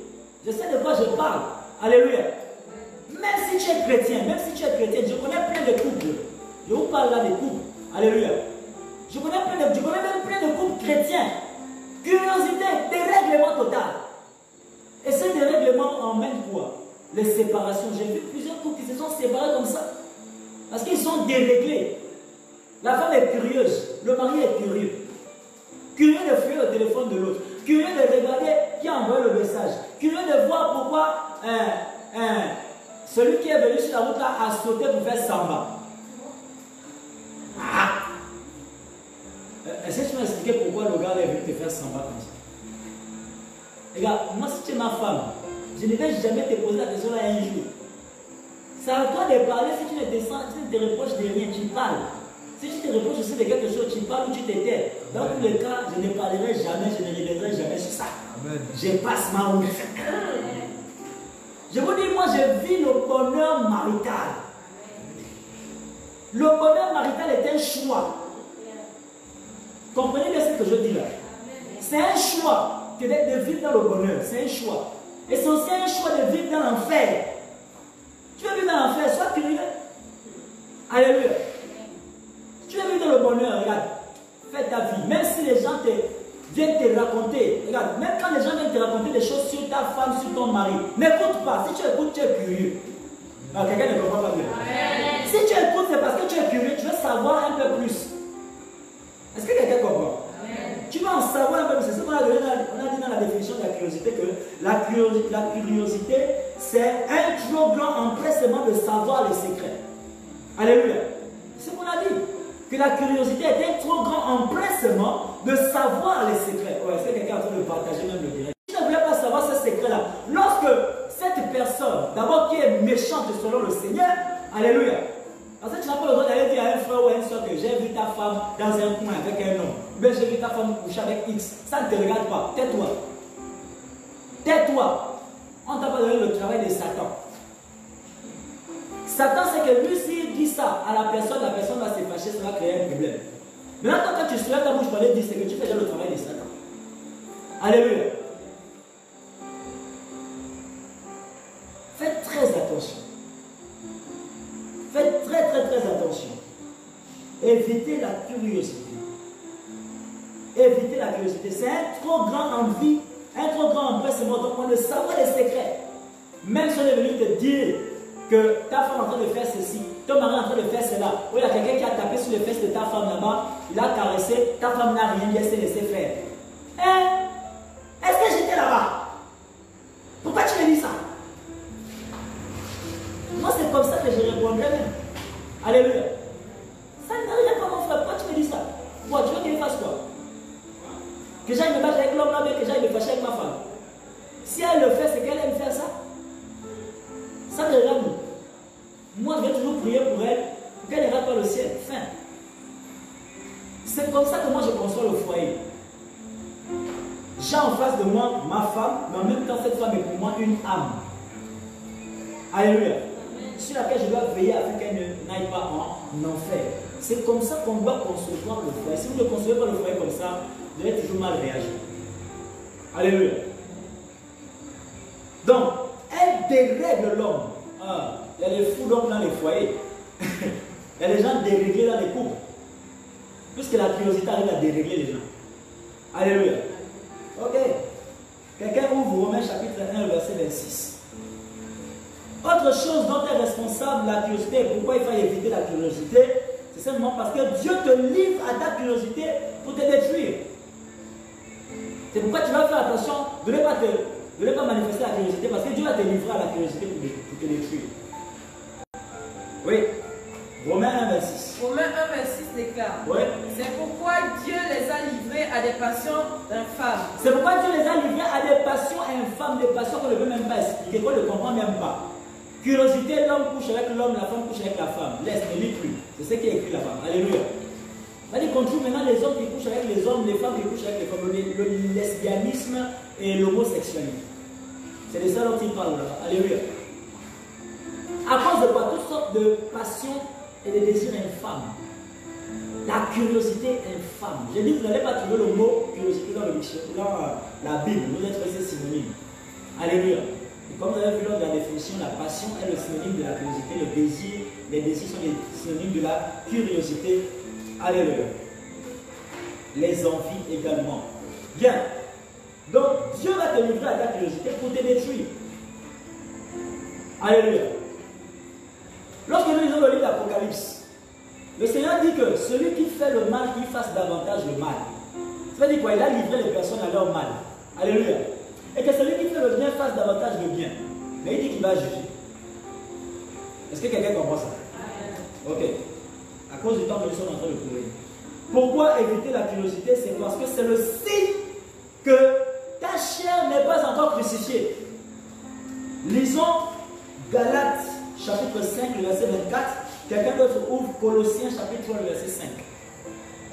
Je sais de quoi je parle. Alléluia. Même si tu es chrétien, je connais plein de couples. Je vous parle là des couples. Alléluia. Je connais même plein de couples chrétiens. Curiosité, dérèglement total. Et ce dérèglement emmène quoi? Les séparations. J'ai vu plusieurs couples qui se sont séparés comme ça. Parce qu'ils sont déréglés. La femme est curieuse. Le mari est curieux. Curieux de fouiller le téléphone de l'autre. Curieux de regarder qui a envoyé le message. Curieux de voir pourquoi celui qui est venu sur la route là a sauté pour faire samba. Ah! Est-ce que tu m'as expliqué pourquoi le gars est venu te faire samba comme ça? Regarde, moi si tu es ma femme, Je ne vais jamais te poser la question là un jour. C'est à toi de parler. Si tu ne te sens, tu ne te reproches de rien, tu parles. Si tu te reproches aussi de quelque chose, tu parles ou tu te tais. Dans tous les cas, je ne parlerai jamais, je ne reviendrai jamais sur ça. Amen. Je passe ma route. Je vous dis, moi, je vis le bonheur marital. Le bonheur marital est un choix. Comprenez bien ce que je dis là. C'est un choix que de vivre dans le bonheur. C'est un choix. Et c'est aussi un choix de vivre dans l'enfer. Tu veux vivre dans l'enfer, sois curieux. Alléluia. Tu veux vivre dans le bonheur, regarde. Fais ta vie. Même si les gens viennent te raconter, regarde, même quand les gens viennent te raconter des choses sur ta femme, sur ton mari, n'écoute pas. Si tu écoutes, tu es curieux. Alors, quelqu'un ne comprend pas bien. Si tu écoutes, c'est parce que tu es curieux, tu veux savoir un peu plus. Est-ce que quelqu'un comprend? Tu vas en savoir un peu plus. C'est ce qu'on a dit dans la définition de la curiosité, que la curiosité, c'est un trop grand empressement de savoir les secrets. Alléluia. C'est ce qu'on a dit. Que la curiosité est un trop grand empressement de savoir les secrets. Oh, est-ce que quelqu'un est en train de partager même le direct? Si tu ne voulais pas savoir ces secrets-là, lorsque cette personne, d'abord qui est méchante selon le Seigneur, alléluia. Parce que tu n'as pas le droit d'aller dire à un frère ou à une soeur que j'ai vu ta femme dans un coin avec un homme. Ou bien j'ai vu ta femme coucher avec X. Ça ne te regarde pas. Tais-toi. Tais-toi. On ne t'a pas donné le travail de Satan. Satan, c'est que lui, s'il dit ça à la personne va se fâcher, ça va créer un problème. Maintenant, quand tu soulèves ta bouche pour aller dire, c'est que tu fais déjà le travail de Satan. Alléluia. Faites très attention. Faites très attention. Évitez la curiosité. Évitez la curiosité. C'est un trop grand envie, un trop grand empressement. Donc, on ne savoir les secrets. Même si on est venu te dire que ta femme est en train de faire ceci, ton mari est en train de faire cela, ou il y a quelqu'un qui a tapé sur les fesses de ta femme là-bas, il a caressé, ta femme n'a rien dit, elle s'est laissée faire. Hein? Est-ce que j'étais là-bas? Pourquoi tu me dis ça? Moi, c'est comme ça que je répondrais même. Alléluia. Ça ne rien pas, mon frère. Pourquoi tu me dis ça? Moi, tu veux qu'il fasse quoi? Que j'aille me battre avec l'homme là, mais que j'aille me fâcher avec ma femme. Si elle le fait, c'est qu'elle aime faire ça. Ça me regarde. Moi, je vais toujours prier pour elle, pour qu'elle ne rate pas le ciel. Fin. C'est comme ça que moi, je conçois le foyer. J'ai en face de moi ma femme, mais en même temps, cette femme est pour moi une âme. Alléluia. Sur laquelle je dois veiller afin qu'elle n'aille pas en enfer. C'est comme ça qu'on doit concevoir le foyer. Si vous ne concevez pas le foyer comme ça, vous allez toujours mal réagir. Alléluia. Donc, elle dérègle l'homme. Ah, il y a des fous d'hommes dans les foyers. Il y a des gens déréglés dans les couples. Puisque la curiosité arrive à dérégler les gens. Alléluia. Ok. Quelqu'un ouvre Romains chapitre 1, verset 26. Autre chose dont est responsable la curiosité, et pourquoi il faut éviter la curiosité, c'est simplement parce que Dieu te livre à ta curiosité pour te détruire. C'est pourquoi tu vas faire attention de ne pas manifester la curiosité, parce que Dieu va te livrer à la curiosité pour te détruire. Oui. Romains 1, 26. Romains 1, 26 déclare. Oui. C'est pourquoi Dieu les a livrés à des passions infâmes. C'est pourquoi Dieu les a livrés à des passions infâmes, des passions qu'on ne veut même pas expliquer, qu'on ne comprend même pas. Curiosité, l'homme couche avec l'homme, la femme couche avec la femme. Laisse, ne lis plus. C'est ce qui est écrit là-bas. Alléluia. C'est-à-dire qu'on trouve maintenant les hommes qui couchent avec les hommes, les femmes qui couchent avec les femmes, le lesbianisme et l'homosexualité. C'est de ça dont il parle là. Alléluia. À cause de quoi? Toutes sortes de passions et de désirs infâmes. La curiosité infâme. J'ai dit que vous n'allez pas trouver le mot curiosité dans le dictionnaire, dans la Bible. Vous êtes restés synonymes. Alléluia. Et comme vous avez vu lors de la définition, la passion est le synonyme de la curiosité, le désir, les désirs sont les synonymes de la curiosité. Alléluia. Les envies également. Bien. Donc, Dieu va te livrer à ta curiosité pour te détruire. Alléluia. Lorsque nous lisons le livre d'Apocalypse, le Seigneur dit que celui qui fait le mal, qu'il fasse davantage le mal. Ça veut dire quoi? Il a livré les personnes à leur mal. Alléluia. Et que celui qui fait le bien fasse davantage le bien. Mais il dit qu'il va juger. Est-ce que quelqu'un comprend ça? Ok. À cause du temps que nous sommes en train de courir. Pourquoi éviter la curiosité? C'est parce que c'est le signe que ta chair n'est pas encore crucifiée. Lisons Galates chapitre 5, le verset 24. Quelqu'un d'autre ouvre Colossiens chapitre 3, le verset 5.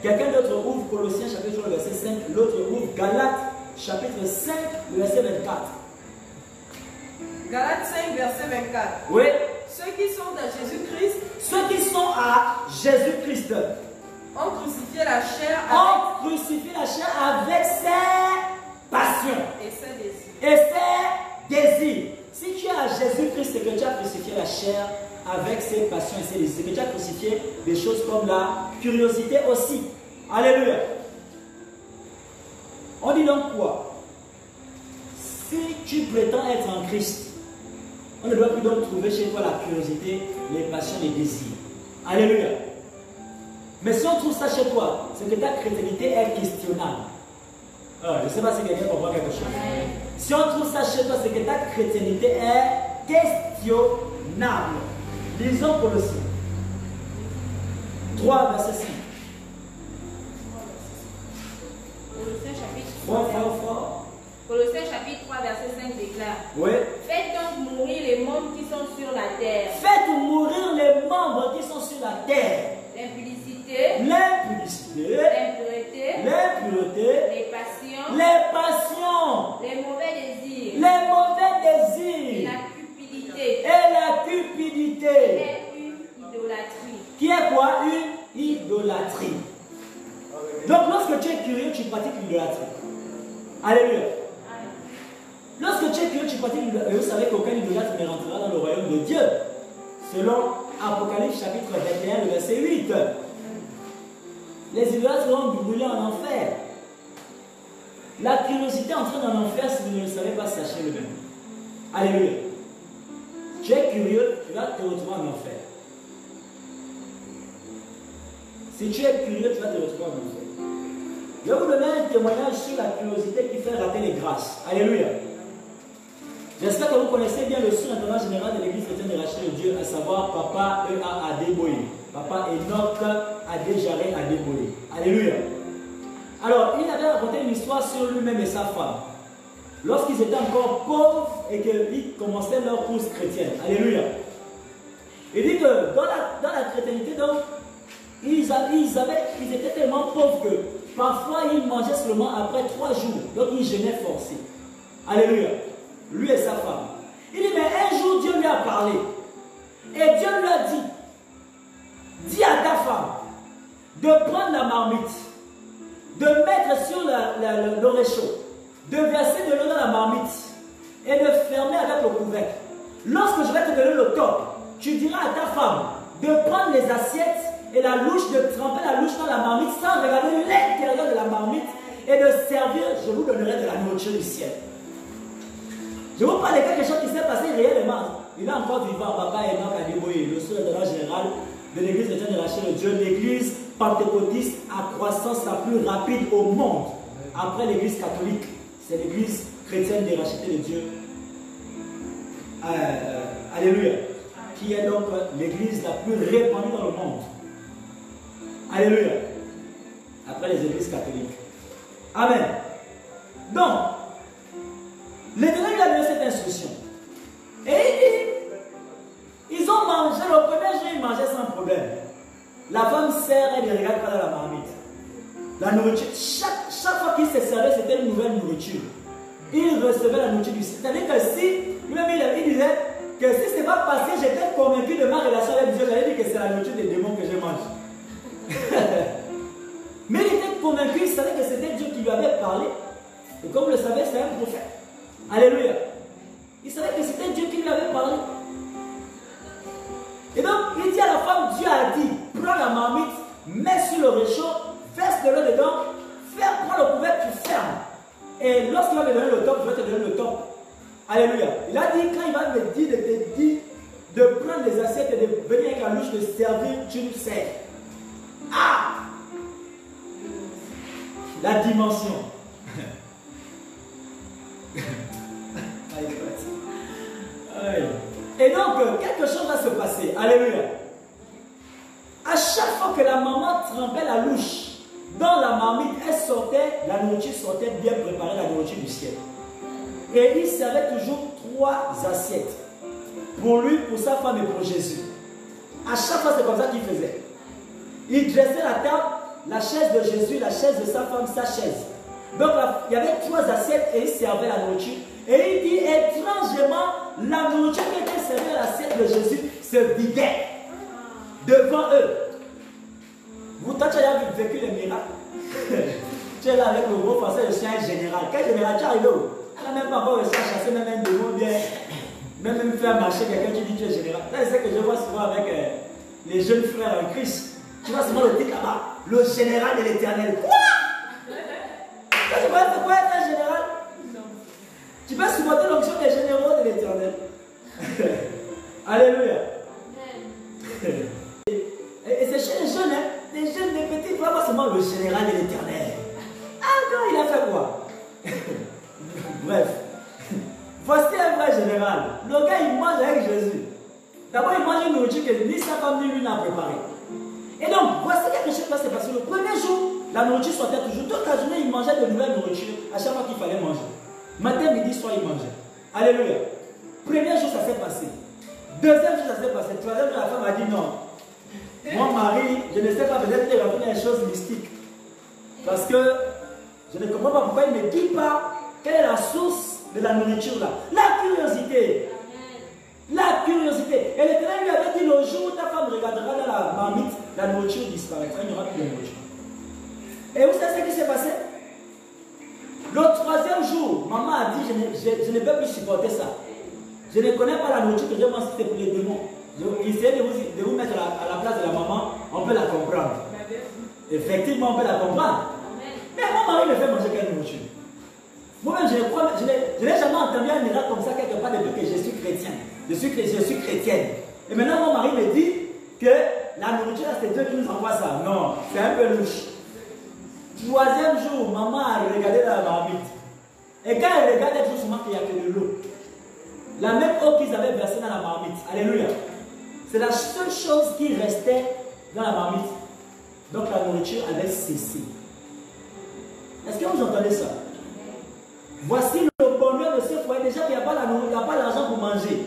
Quelqu'un d'autre ouvre Colossiens chapitre 3, le verset 5. L'autre ouvre Galates chapitre 5, le verset 24. Galates 5, verset 24. Oui. Ceux qui sont à Jésus-Christ, Ceux qui sont à Jésus-Christ ont crucifié la chair ont crucifié la chair avec ses passions et ses désirs. et ses désirs. Si tu es à Jésus-Christ, c'est que tu as crucifié la chair avec ses passions et ses désirs. C'est que tu as crucifié des choses comme la curiosité aussi. Alléluia. On dit donc quoi? Si tu prétends être en Christ, on ne doit plus donc trouver chez toi la curiosité, les passions, les désirs. Alléluia. Mais si on trouve ça chez toi, c'est que ta chrétienté est questionnable. Je ne sais pas si quelqu'un comprend quelque chose. Si on trouve ça chez toi, c'est que ta chrétienté est questionnable. Lisons Colossiens 3, verset 5. Colossiens chapitre 3. Colossiens chapitre 3, verset 5 déclare. Oui. Faites donc mourir les membres qui sont sur la terre. Faites mourir les membres qui sont sur la terre. L'impudicité, L'impudicité, l'impureté, les passions, les mauvais désirs, et la cupidité, et une idolâtrie. Qui est quoi? Une idolâtrie. Donc lorsque tu es curieux, tu pratiques l'idolâtrie. Alléluia. Lorsque tu es curieux, tu pratiques l'idolâtrie. Vous savez qu'aucun idolâtre ne rentrera dans le royaume de Dieu. Selon Apocalypse chapitre 21, le verset 8. Les idolâtres seront brûlés en enfer. La curiosité entraîne en enfer si vous ne le savez pas, sachez-le même. Alléluia. Tu es curieux, tu vas te retrouver en enfer. Si tu es curieux, tu vas te retrouver en enfer. Je vais vous donner un témoignage sur la curiosité qui fait rater les grâces. Alléluia. J'espère que vous connaissez bien le surintendant général de l'église chrétienne de Rachel de Dieu, à savoir Papa E.A. Adeboye. Papa Enoch Adéjaré Adeboye. Alléluia. Alors, il avait raconté une histoire sur lui-même et sa femme. Lorsqu'ils étaient encore pauvres et qu'ils commençaient leur course chrétienne. Alléluia. Il dit que dans la chrétienté, donc, ils étaient tellement pauvres que parfois ils mangeaient seulement après 3 jours. Donc ils jeûnaient forcés. Alléluia. Lui et sa femme. Il dit, mais un jour Dieu lui a parlé. Et Dieu lui a dit, dis à ta femme de prendre la marmite, de mettre sur le réchaud, de verser de l'eau dans la marmite et de fermer avec le couvercle. Lorsque je vais te donner le top, tu diras à ta femme de prendre les assiettes et la louche, de tremper la louche dans la marmite sans regarder l'intérieur de la marmite et de servir, je vous donnerai de la nourriture du ciel. Je vous parle de quelque chose qui s'est passé réellement. Il est encore vivant, Papa Enoch Adeboye, le surintendant général de l'église chrétienne de Rachel de Dieu, l'église pentecôtiste à croissance la plus rapide au monde. Après l'église catholique, c'est l'église chrétienne de Rachel de Dieu. Alléluia. Qui est donc l'église la plus répandue dans le monde. Alléluia. Après les églises catholiques. Amen. Donc, l'Éternel lui a donné cette instruction. Et il dit, ils ont mangé, le premier jour, ils mangeaient sans problème. La femme sert, elle ne regarde pas dans la marmite. La nourriture, chaque fois qu'il se servait, c'était une nouvelle nourriture. Il recevait la nourriture du ciel. C'est-à-dire que si, lui-même il disait que si ce n'est pas passé, j'étais convaincu de ma relation avec Dieu, j'allais dire que c'est la nourriture des démons que je mange. Mais il était convaincu, il savait que c'était Dieu qui lui avait parlé. Et comme vous le savez, c'est un prophète. Alléluia. Il savait que c'était Dieu qui lui avait parlé. Et donc, il dit à la femme, Dieu a dit, prends la marmite, mets sur le réchaud, verse de l'eau dedans, prends le couvercle, tu fermes. Et lorsqu'il va me donner le top, je vais te donner le top. Alléluia. Il a dit, quand il va me dire de te dire de prendre les assiettes et de venir avec la louche de servir, tu nous sers. Ah! La dimension. Et donc, quelque chose va se passer. Alléluia. À chaque fois que la maman trempait la louche dans la marmite, elle sortait, la nourriture sortait bien préparée, la nourriture du ciel. Et il servait toujours 3 assiettes. pour lui, pour sa femme et pour Jésus. À chaque fois, c'est comme ça qu'il faisait. Il dressait la table, la chaise de Jésus, la chaise de sa femme, sa chaise. Donc il y avait 3 assiettes et il servait la nourriture. Et il dit étrangement, la nourriture qui était servie à l'assiette de Jésus se vidait devant eux. Vous, toi, tu as vécu les miracles. Tu es là avec le gros français, je suis un général. Quel général? Tu es arrivé où? Tu n'as même pas encore réussi à chasser même un démon bien. Même faire marcher quelqu'un, tu dis tu es général. C'est ce que je vois souvent avec les jeunes frères en Christ. Tu vois souvent le titre là-bas, le général de l'éternel. Quoi? Tu vois c'est quoi être un général? Non. Tu peux supporter l'onction des généraux de l'éternel. Alléluia. Et c'est chez les jeunes, hein? Les jeunes, les petits, ils voient pas seulement le général de l'éternel. Ah non, il a fait quoi? Bref. Voici un vrai général. Le gars, il mange avec Jésus. D'abord, il mange une nourriture que ni sa femme ni lui n'a préparée. Et donc, voici quelque chose qui s'est passé. Le premier jour, la nourriture sortait toujours. Toute la journée, il mangeait de nouvelles nourritures à chaque fois qu'il fallait manger. Matin, midi, soir, il mangeait. Alléluia. Premier jour, ça s'est passé. Deuxième jour, ça s'est passé. Troisième jour, la femme a dit non. Mon mari, je ne sais pas, peut-être qu'il va faire des choses mystiques. Parce que je ne comprends pas pourquoi il ne me dit pas quelle est la source de la nourriture là. La curiosité. La curiosité. Et l'Éternel lui avait dit le jour où ta femme regardera dans la marmite, la nourriture disparaîtra. Il n'y aura plus de nourriture. Et vous savez ce qui s'est passé? Le troisième jour, maman a dit je ne peux plus supporter ça. Je ne connais pas la nourriture que je mange, c'était pour les démons. Essayez de vous mettre à la place de la maman, on peut la comprendre. Effectivement, on peut la comprendre. Mais mon mari me fait manger quelle nourriture? Moi-même, je n'ai jamais entendu un miracle comme ça quelque part depuis que je suis chrétien. Je suis chrétienne. Et maintenant, mon mari me dit que la nourriture, c'est Dieu qui nous envoie ça. Non, c'est un peu louche. Troisième jour, maman a regardé dans la marmite. Et quand elle regarde, elle trouve souvent qu'il n'y a que de l'eau. La même eau qu'ils avaient versée dans la marmite. Alléluia. C'est la seule chose qui restait dans la marmite. Donc la nourriture avait cessé. Est-ce que vous entendez ça? Voici le bonheur de ce foyer. Déjà qu'il n'y a pas l'argent pour manger.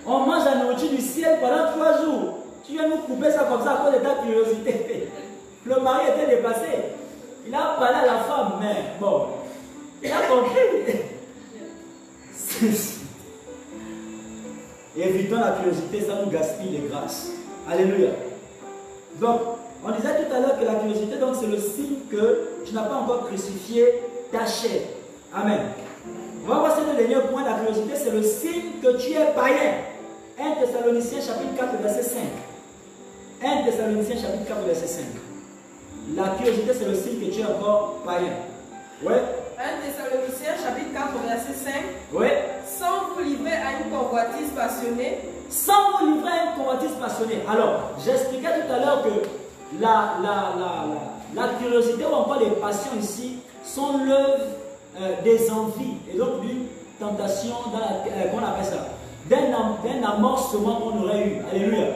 On mange la nourriture du ciel pendant 3 jours. Tu viens nous couper ça comme ça à cause de ta curiosité. Le mari était dépassé. Il a parlé à la femme, mais bon, il a compris. Évitons la curiosité, ça nous gaspille les grâces. Alléluia. Donc, on disait tout à l'heure que la curiosité, donc c'est le signe que tu n'as pas encore crucifié ta chair. Amen. On va voir ce dernier point, la curiosité, c'est le signe que tu es païen. 1 Thessaloniciens chapitre 4, verset 5. 1 Thessaloniciens chapitre 4, verset 5. La curiosité, c'est le signe que tu es encore païen. Ouais. 1 Thessaloniciens chapitre 4, verset 5. Ouais. Sans vous livrer à une convoitise passionnée. Sans vous livrer à une convoitise passionnée. Alors, j'expliquais tout à l'heure que la curiosité ou encore les passions ici sont l'œuvre des envies et donc d'une tentation, qu'on appelle ça, d'un amorcement qu'on aurait eu. Alléluia.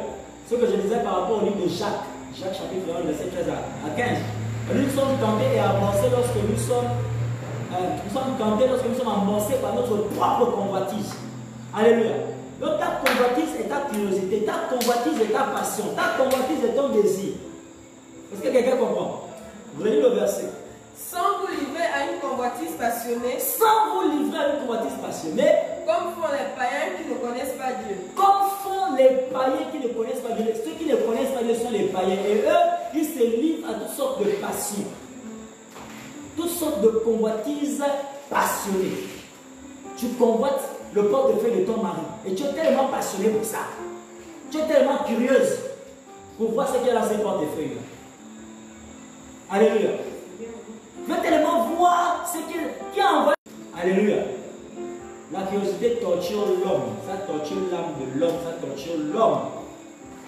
Ce que je disais par rapport au livre de Jacques. Jacques chapitre 1, verset 13 à 15. Nous sommes tentés et amorcés lorsque nous sommes tentés, lorsque nous sommes amorcés par notre propre convoitise. Alléluia. Donc ta convoitise est ta curiosité, ta convoitise est ta passion, ta convoitise est ton désir. Est-ce que quelqu'un comprend? Vous voyez le verset. Sans vous livrer à une convoitise passionnée. Sans vous livrer à une convoitise passionnée. Comme font les païens qui ne connaissent pas Dieu. Comme font les païens qui ne connaissent pas Dieu. Ceux qui ne connaissent pas Dieu sont les païens. Et eux, ils se livrent à toutes sortes de passions. Toutes sortes de convoitises passionnées. Tu convoites le portefeuille de ton mari. Et tu es tellement passionné pour ça. Tu es tellement curieuse pour voir ce qu'il y a dans ces portefeuilles. Alléluia. Tu veux tellement voir ce qui a envoyé. Alléluia. La curiosité torture l'homme. Ça torture l'âme de l'homme. Ça torture l'homme.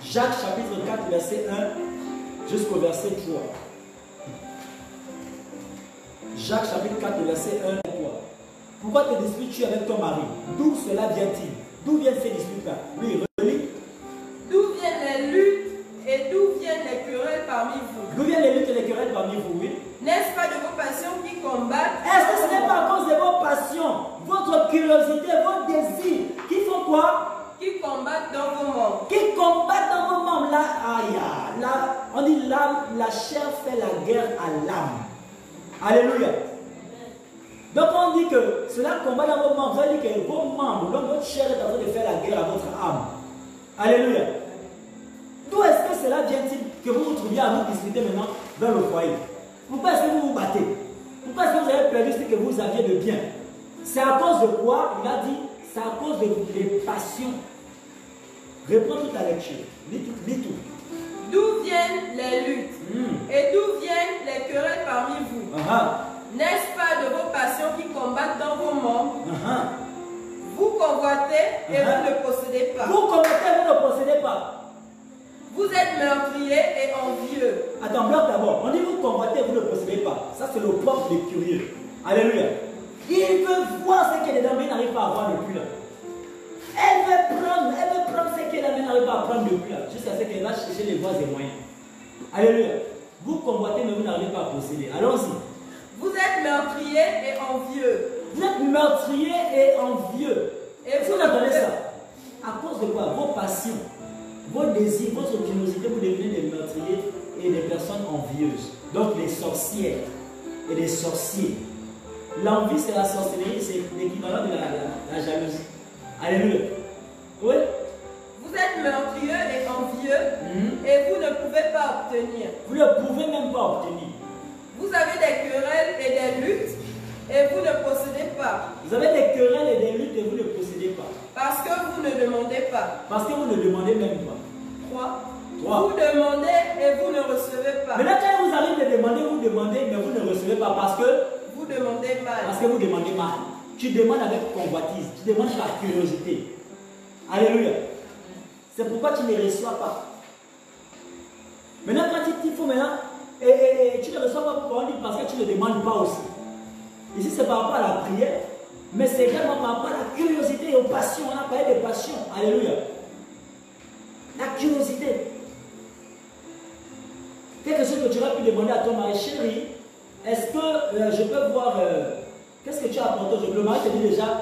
Jacques chapitre 4, verset 1 jusqu'au verset 3. Jacques chapitre 4, verset 1 et 3. Pourquoi te disputes-tu avec ton mari? D'où cela vient-il? D'où viennent ces disputes-là? Oui, relis. D'où viennent les luttes et d'où viennent les querelles parmi vous? D'où viennent les luttes et les querelles parmi vous, oui? N'est-ce pas de vos passions qui combattent? Est-ce que ce n'est pas à cause de vos passions, votre curiosité, vos désirs qui font quoi? Qui combattent guerre à l'âme. Alléluia. Donc on dit que cela combat dans vos membres. Ça veut dire que vos membres, donc votre chair est en train de faire la guerre à votre âme. Alléluia. D'où est-ce que cela vient-il que vous vous trouviez à vous discuter maintenant dans le foyer? Pourquoi est-ce que vous vous battez? Pourquoi est-ce que vous avez perdu ce que vous aviez de bien? C'est à cause de quoi? Il a dit, c'est à cause des passions. Reprends toute la lecture. Lis tout. D'où viennent les luttes et d'où viennent les querelles parmi vous? N'est-ce pas de vos passions qui combattent dans vos membres? Vous convoitez et vous ne possédez pas. Vous convoitez et vous ne possédez pas. Vous êtes meurtriers et envieux. Attends, bloc d'abord. On dit vous convoitez et vous ne possédez pas. Ça, c'est le propre des curieux. Alléluia. Il veut voir ce qui est dedans, mais il n'arrive pas à voir depuis là. Elle veut prendre ce qu'elle a, mais elle n'arrive pas à prendre depuis là. Jusqu'à ce qu'elle va chercher les voies et moyens. Alléluia. Vous convoitez, mais vous n'arrivez pas à posséder. Allons-y. Vous êtes meurtriers et envieux. Vous êtes meurtriers et envieux. Et vous entendez ça? À cause de quoi? Vos passions, vos désirs, votre curiosité, vous devenez des meurtriers et des personnes envieuses. Donc les sorcières et des sorciers. L'envie, c'est la sorcellerie, c'est l'équivalent de la jalousie. Alléluia. Oui? Vous êtes meurtrieux et envieux et vous ne pouvez pas obtenir. Vous ne pouvez même pas obtenir. Vous avez des querelles et des luttes et vous ne possédez pas. Vous avez des querelles et des luttes et vous ne possédez pas. Parce que vous ne demandez pas. Parce que vous ne demandez même pas. 3. Vous demandez et vous ne recevez pas. Maintenant, quand vous arrivez de demander, vous demandez, mais vous ne recevez pas parce que vous demandez mal. Parce que vous demandez mal. Tu demandes avec convoitise, tu demandes par curiosité. Alléluia. C'est pourquoi tu ne reçois pas. Maintenant, quand il faut maintenant, et tu ne reçois pas pourquoi on dit parce que tu ne demandes pas aussi. Ici, c'est par rapport à la prière, mais c'est également par rapport à la curiosité et aux passions. On a parlé des passions. Alléluia. La curiosité. Quelque chose que tu aurais pu demander à ton mari, chérie, est-ce que je peux voir, qu'est-ce que tu as apporté aujourd'hui? Le mari te dit déjà,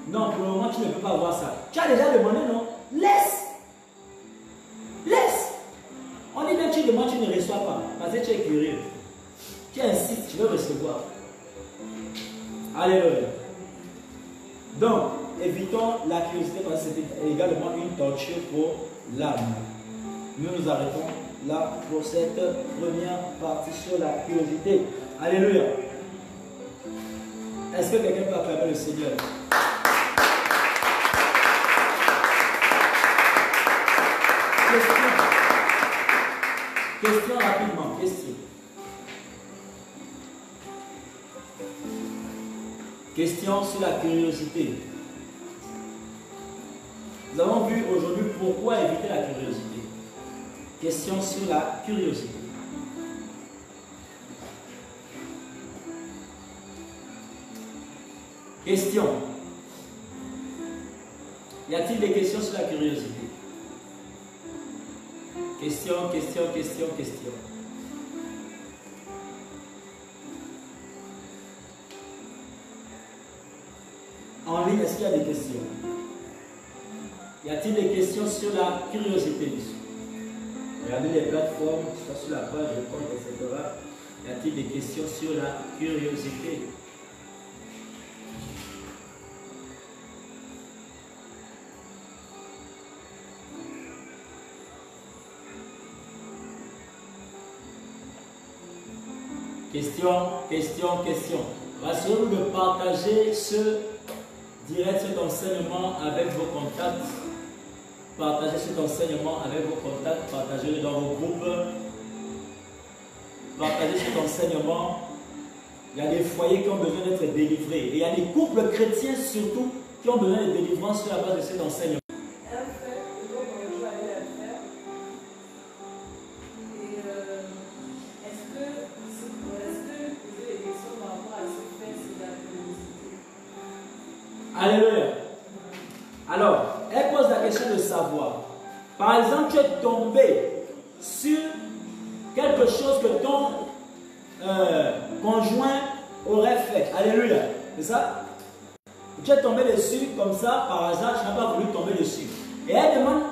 non, pour le moment tu ne peux pas voir ça. Tu as déjà demandé, non? Laisse. On dit bien que tu demandes, tu ne reçois pas, parce que tu es curieux. Tu insistes, tu veux recevoir. Alléluia. Donc, évitons la curiosité parce que c'est également une torture pour l'âme. Nous arrêtons là pour cette première partie sur la curiosité. Alléluia. Est-ce que quelqu'un peut acclamer le Seigneur? Question rapidement. Question sur la curiosité. Nous avons vu aujourd'hui pourquoi éviter la curiosité. Question sur la curiosité. Question. Y a-t-il des questions sur la curiosité? Question. En ligne, est-ce qu'il y a des questions? Y a-t-il des questions sur la curiosité? Regardez les plateformes, soit sur la page de compte, etc. Y a-t-il des questions sur la curiosité? Question. Rassurez-vous de partager ce direct, cet enseignement avec vos contacts. Partagez cet enseignement avec vos contacts, partagez-le dans vos groupes. Partagez cet enseignement. Il y a des foyers qui ont besoin d'être délivrés. Et il y a des couples chrétiens surtout qui ont besoin de délivrance sur la base de cet enseignement. Alléluia. Alors, elle pose la question de savoir. Par exemple, tu es tombé sur quelque chose que ton conjoint aurait fait. Alléluia. C'est ça? Tu es tombé dessus comme ça, par hasard, tu n'as pas voulu tomber dessus. Et elle demande,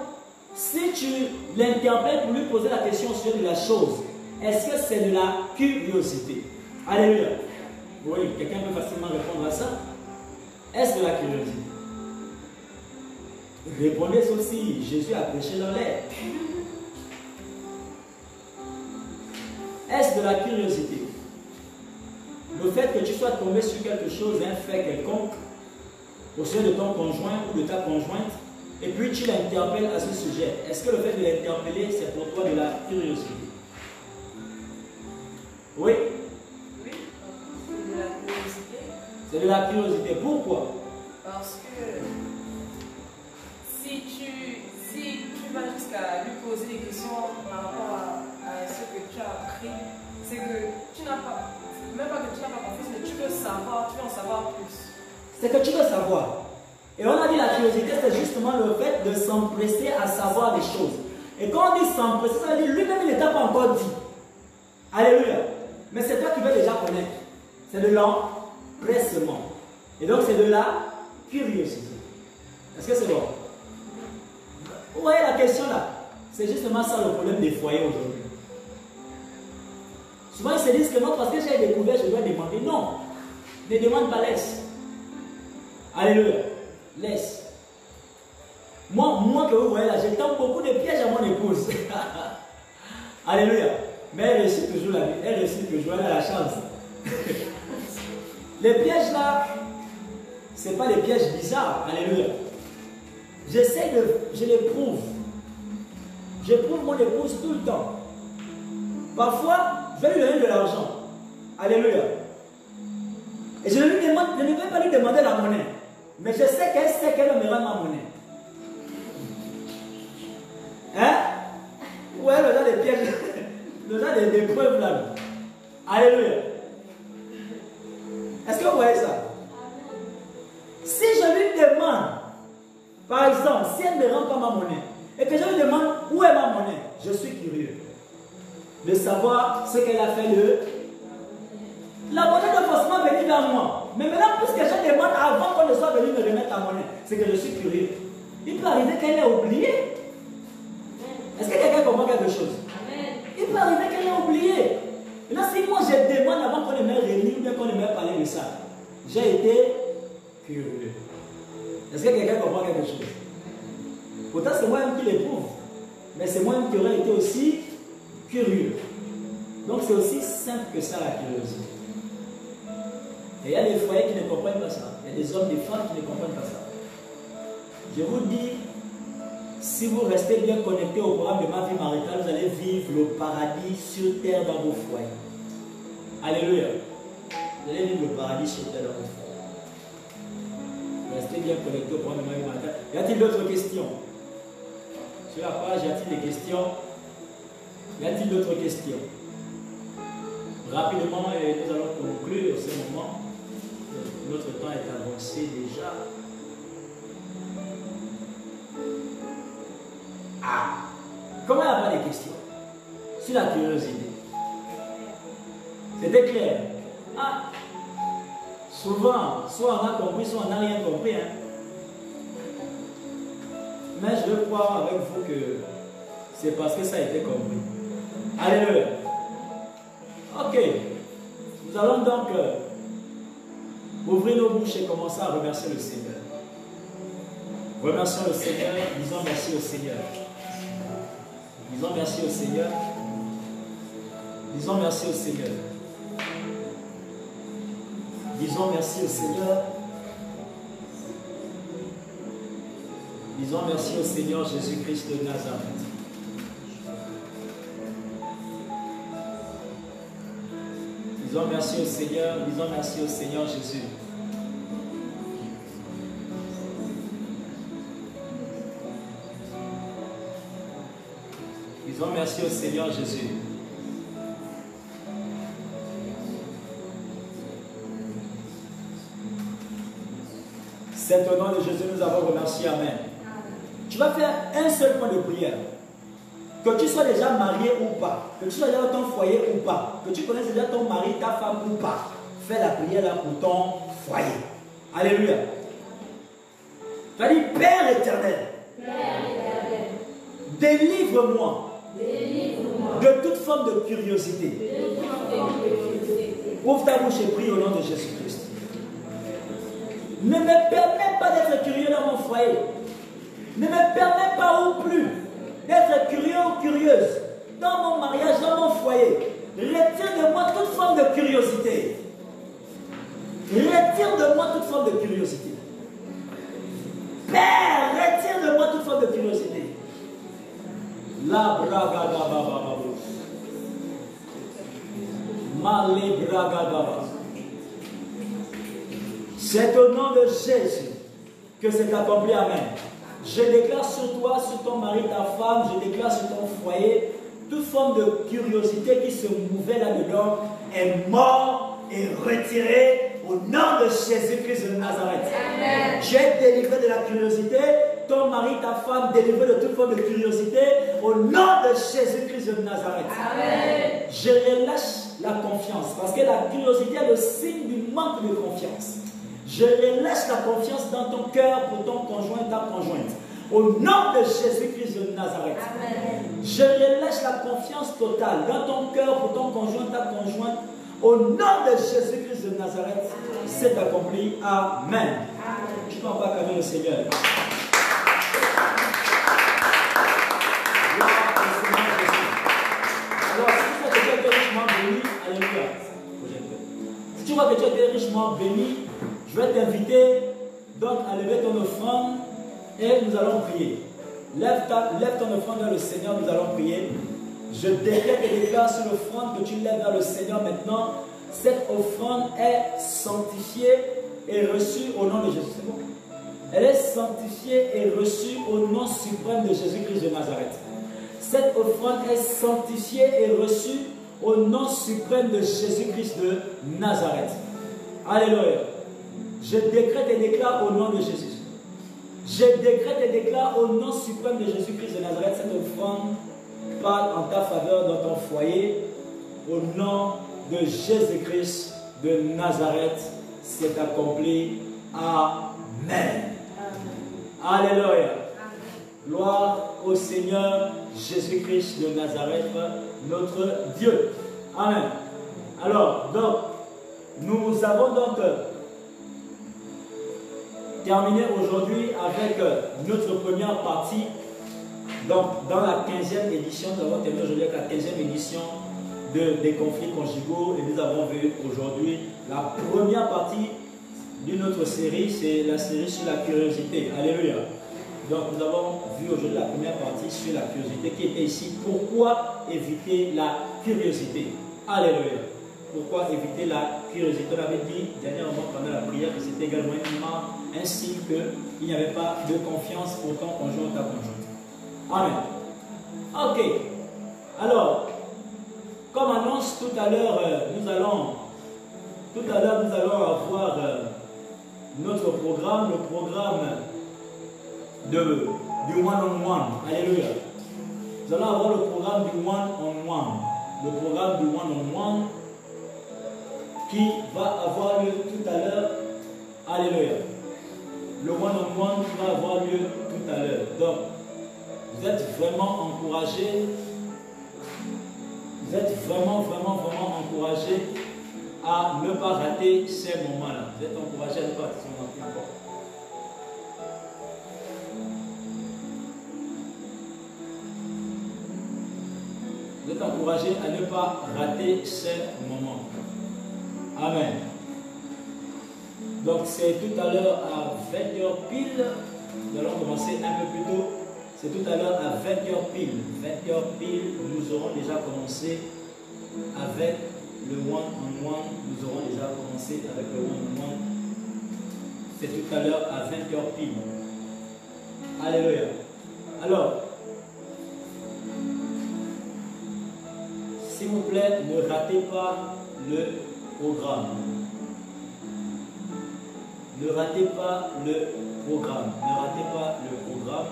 si tu l'interpelles pour lui poser la question sur la chose, Est-ce que c'est de la curiosité? Alléluia. Oui, quelqu'un peut facilement répondre à ça. Est-ce de la curiosité? Répondez aussi, Jésus a prêché dans l'air. Est-ce de la curiosité? Le fait que tu sois tombé sur quelque chose, un fait quelconque, au sujet de ton conjoint ou de ta conjointe, et puis tu l'interpelles à ce sujet. Est-ce que le fait de l'interpeller, c'est pour toi de la curiosité? Oui? Oui, c'est de la curiosité. C'est de la curiosité. Pourquoi? Parce que si tu vas jusqu'à lui poser des questions par rapport à ce que tu as appris, c'est que tu n'as pas, même pas que tu n'as pas confiance, mais tu veux savoir, tu veux en savoir plus. C'est que tu veux savoir. Et on a dit la curiosité, c'est justement le fait de s'empresser à savoir des choses. Et quand on dit s'empresser, ça veut dire lui-même il n'était pas encore dit. Alléluia. Mais c'est toi qui veux déjà connaître. C'est de l'empressement. Et donc c'est de la curiosité. Est-ce que c'est bon? Vous voyez la question là? C'est justement ça le problème des foyers aujourd'hui. Souvent ils se disent que non, parce que j'ai découvert, je dois demander. Non, ne demande pas, laisse. Alléluia, laisse. Moi que vous voyez là, j'ai tant beaucoup de pièges à mon épouse. Alléluia. Mais elle réussit toujours la vie, elle réussit toujours, elle a la chance. Les pièges là, ce n'est pas des pièges bizarres. Alléluia. Je les prouve. Je prouve mon épouse tout le temps. Parfois, je vais lui donner de l'argent. Alléluia. Et je ne vais pas lui demander la monnaie. Mais je sais qu'elle me rend ma monnaie. Hein? Ouais, le genre des pièges, le genre des preuves là. Alléluia. Est-ce que vous voyez ça? Si je lui demande, par exemple, si elle ne me rend pas ma monnaie, et que je lui demande où est ma monnaie, je suis curieux de savoir ce qu'elle a fait de... La monnaie doit forcément venir vers moi. Mais maintenant, puisque je demande avant qu'on ne soit venu me remettre la monnaie, c'est que je suis curieux. Il peut arriver qu'elle ait oublié. Est-ce que quelqu'un comprend quelque chose? Il peut arriver qu'elle ait oublié. Maintenant, si moi je demande avant qu'on ne m'ait réuni ou bien qu'on ne m'ait parlé de ça, j'ai été curieux. Est-ce que quelqu'un comprend quelque chose? Pourtant, c'est moi-même qui l'éprouve. Mais c'est moi-même qui aurais été aussi curieux. Donc, c'est aussi simple que ça, la curiosité. Et il y a des foyers qui ne comprennent pas ça. Il y a des hommes, des femmes qui ne comprennent pas ça. Je vous dis, si vous restez bien connectés au programme de ma vie maritale, vous allez vivre le paradis sur terre dans vos foyers. Alléluia. Vous allez vivre le paradis sur terre dans vos foyers. Restez bien connectés au programme de ma vie maritale. Y a-t-il d'autres questions? Sur la page, y a-t-il des questions? Y a-t-il d'autres questions? Rapidement, et nous allons conclure ce moment. Notre temps est avancé déjà. Ah! Comment il n'y a pas de questions? Sur la curiosité. C'était clair. Ah! Souvent, soit on a compris, soit on n'a rien compris. Hein? Mais je veux croire avec vous que c'est parce que ça a été compris. Alléluia. Ok. Nous allons donc ouvrir nos bouches et commencer à remercier le Seigneur. Remercions le Seigneur. Disons merci au Seigneur. Disons merci au Seigneur. Disons merci au Seigneur. Disons merci au Seigneur. Disons merci au Seigneur Jésus-Christ de Nazareth. Disons merci au Seigneur. Disons merci au Seigneur Jésus. Disons merci au Seigneur Jésus. C'est au nom de Jésus nous avons remercié. Amen. Tu vas faire un seul point de prière. Que tu sois déjà marié ou pas, que tu sois déjà dans ton foyer ou pas, que tu connaisses déjà ton mari, ta femme ou pas, fais la prière là pour ton foyer. Alléluia. Tu vas dire, Père éternel, délivre-moi De toute forme de curiosité. Ouvre ta bouche et prie au nom de Jésus-Christ. Ne me permets pas d'être curieux dans mon foyer. Ne me permets pas ou plus d'être curieux ou curieuse dans mon mariage, dans mon foyer. Retire de moi toute forme de curiosité. Retire de moi toute forme de curiosité. Père, retire de moi toute forme de curiosité. La braga baba. Malé braga baba. C'est au nom de Jésus que c'est accompli. Amen. Je déclare sur toi, sur ton mari, ta femme, je déclare sur ton foyer, toute forme de curiosité qui se mouvait là-dedans est mort et retirée au nom de Jésus-Christ de Nazareth. Amen. Tu es délivré de la curiosité, ton mari, ta femme, délivré de toute forme de curiosité au nom de Jésus-Christ de Nazareth. Amen. Je relâche la confiance parce que la curiosité est le signe du manque de confiance. Je relâche la confiance dans ton cœur pour ton conjoint et ta conjointe. Au nom de Jésus-Christ de Nazareth. Amen. Je relâche la confiance totale dans ton cœur pour ton conjoint et ta conjointe. Au nom de Jésus-Christ de Nazareth, c'est accompli. Amen. Amen. Je peux encore acclamer le Seigneur. Alors, si tu vois que tu as été richement béni, alléluia. Si tu vois que tu as été richement béni, je vais t'inviter donc à lever ton offrande et nous allons prier. Lève ton offrande vers le Seigneur, nous allons prier. Je décrète et déclare sur l'offrande que tu lèves vers le Seigneur maintenant. Cette offrande est sanctifiée et reçue au nom de Jésus. C'est bon? Elle est sanctifiée et reçue au nom suprême de Jésus-Christ de Nazareth. Cette offrande est sanctifiée et reçue au nom suprême de Jésus-Christ de Nazareth. Alléluia. Je décrète et déclare au nom de Jésus. Je décrète et déclare au nom suprême de Jésus-Christ de Nazareth. Cette offrande parle en ta faveur dans ton foyer. Au nom de Jésus-Christ de Nazareth, c'est accompli. Amen. Alléluia. Gloire au Seigneur Jésus-Christ de Nazareth, notre Dieu. Amen. Alors, donc, nous avons donc terminé aujourd'hui avec notre première partie. Donc, dans la 15e édition, nous avons terminé aujourd'hui avec la 15e édition des conflits conjugaux et nous avons vu aujourd'hui la première partie d'une autre série, c'est la série sur la curiosité. Alléluia. Donc, nous avons vu aujourd'hui la première partie sur la curiosité qui était ici. Pourquoi éviter la curiosité? Alléluia. Pourquoi éviter la curiosité? On avait dit dernièrement pendant la prière que c'était également un signe qu'il n'y avait pas de confiance pour ton conjoint ou ta conjointe. Amen. Ok. Alors, comme annonce tout à l'heure, nous allons avoir notre programme, le programme du one-on-one. Alléluia. Nous allons avoir le programme du one-on-one. Le programme du one-on-one qui va avoir lieu tout à l'heure. Alléluia. Le one-on-one qui va avoir lieu tout à l'heure. Donc, vous êtes vraiment encouragés. Vous êtes vraiment encouragés à ne pas rater ces moments-là. Vous êtes encouragés à ne pas rater ces moments-là. Vous êtes encouragés à ne pas rater ces moments. Amen. Donc c'est tout à l'heure à 20h pile. Nous allons commencer un peu plus tôt. C'est tout à l'heure à 20h pile. 20h pile, nous aurons déjà commencé avec le one-on-one. Nous aurons déjà commencé avec le one-on-one. C'est tout à l'heure à 20h pile. Alléluia. Alors, s'il vous plaît, ne ratez pas le programme. Ne ratez pas le programme. Ne ratez pas le programme.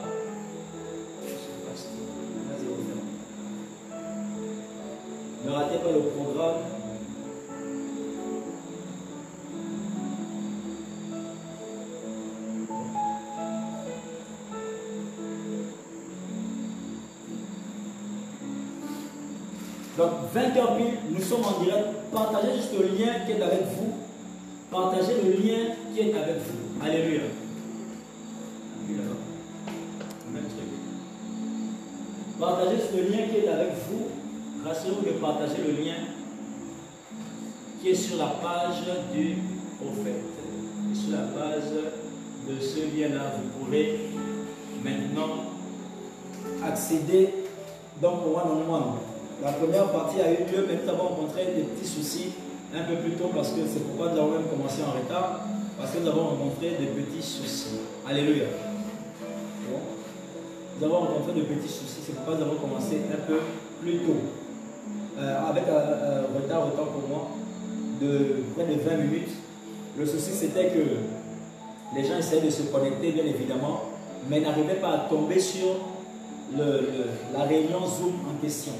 Ne ratez pas le programme. Donc 20h pile, nous sommes en direct. Partagez juste le lien qui est avec vous. Partagez le lien qui est avec vous. Alléluia. Même truc. Partagez ce lien qui est avec vous. Rassurez-vous de partager le lien qui est sur la page du prophète. Et sur la page de ce lien-là, vous pourrez maintenant accéder donc au one-on-one. La première partie a eu lieu, mais nous avons rencontré des petits soucis un peu plus tôt parce que c'est pourquoi nous avons même commencé en retard, parce que nous avons rencontré des petits soucis. Alléluia. Bon. Nous avons rencontré de petits soucis, c'est pourquoi nous avons commencé un peu plus tôt. Avec un retard autant pour moi de près de 20 minutes. Le souci c'était que les gens essayaient de se connecter bien évidemment, mais n'arrivaient pas à tomber sur la réunion Zoom en question.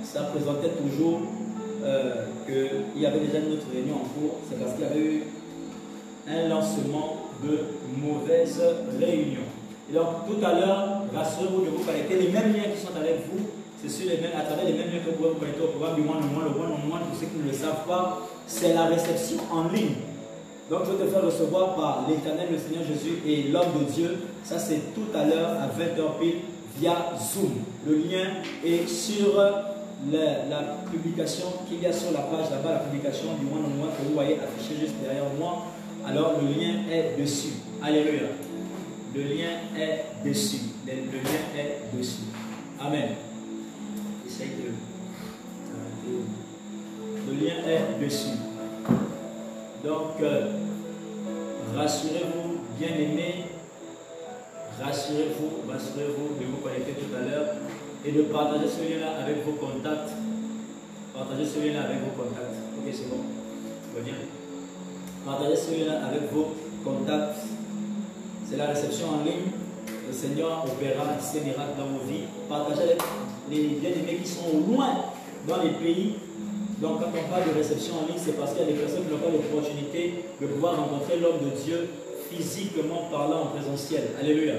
Ça présentait toujours qu'il y avait déjà une autre réunion en cours. C'est parce qu'il y avait eu un lancement de mauvaise réunion. Et donc tout à l'heure, rassurez-vous de vous connecter. Les mêmes liens qui sont avec vous, c'est sur les mêmes, à travers les mêmes liens que vous pouvez vous connecter au programme du one-on-one. Le one-on-one, pour ceux qui ne le savent pas, c'est la réception en ligne. Donc je vais te faire recevoir par l'Éternel, le Seigneur Jésus et l'homme de Dieu. Ça c'est tout à l'heure à 20h pile via Zoom. Le lien est sur la publication qu'il y a sur la page là-bas, la publication du one-on-one que vous voyez affiché juste derrière moi. Alors le lien est dessus. Alléluia. Le lien est dessus. Le lien est dessus. Amen. Essaye de s'arrêter. Le lien est dessus. Donc, rassurez-vous, bien-aimés, rassurez-vous de vous connecter tout à l'heure et de partager ce lien-là avec vos contacts. Partagez ce lien-là avec vos contacts. Ok, c'est bon. Ça va bien. Partagez ce lien-là avec vos contacts. C'est la réception en ligne. Le Seigneur opérera ses miracles dans vos vies. Partagez avec les bien-aimés qui sont au loin dans les pays. Donc quand on parle de réception en ligne, c'est parce qu'il y a des personnes qui n'ont pas l'opportunité de pouvoir rencontrer l'homme de Dieu physiquement parlant en présentiel. Alléluia.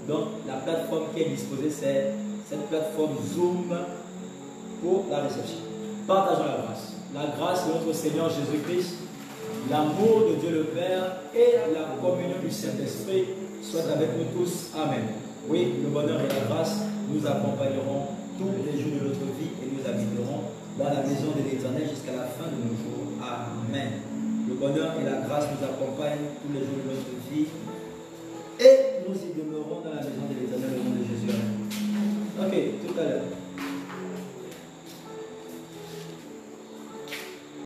Donc la plateforme qui est disposée, c'est cette plateforme Zoom pour la réception. Partageons la grâce. La grâce de notre Seigneur Jésus-Christ, l'amour de Dieu le Père et la communion du Saint-Esprit soient avec nous tous. Amen. Oui, le bonheur et la grâce nous accompagneront tous les jours de notre vie et nous habiterons dans la maison de l'Éternel jusqu'à la fin de nos jours. Amen. Le bonheur et la grâce nous accompagnent tous les jours de notre vie et nous y demeurons dans la maison de l'Éternel au nom de Jésus. Ok, tout à l'heure.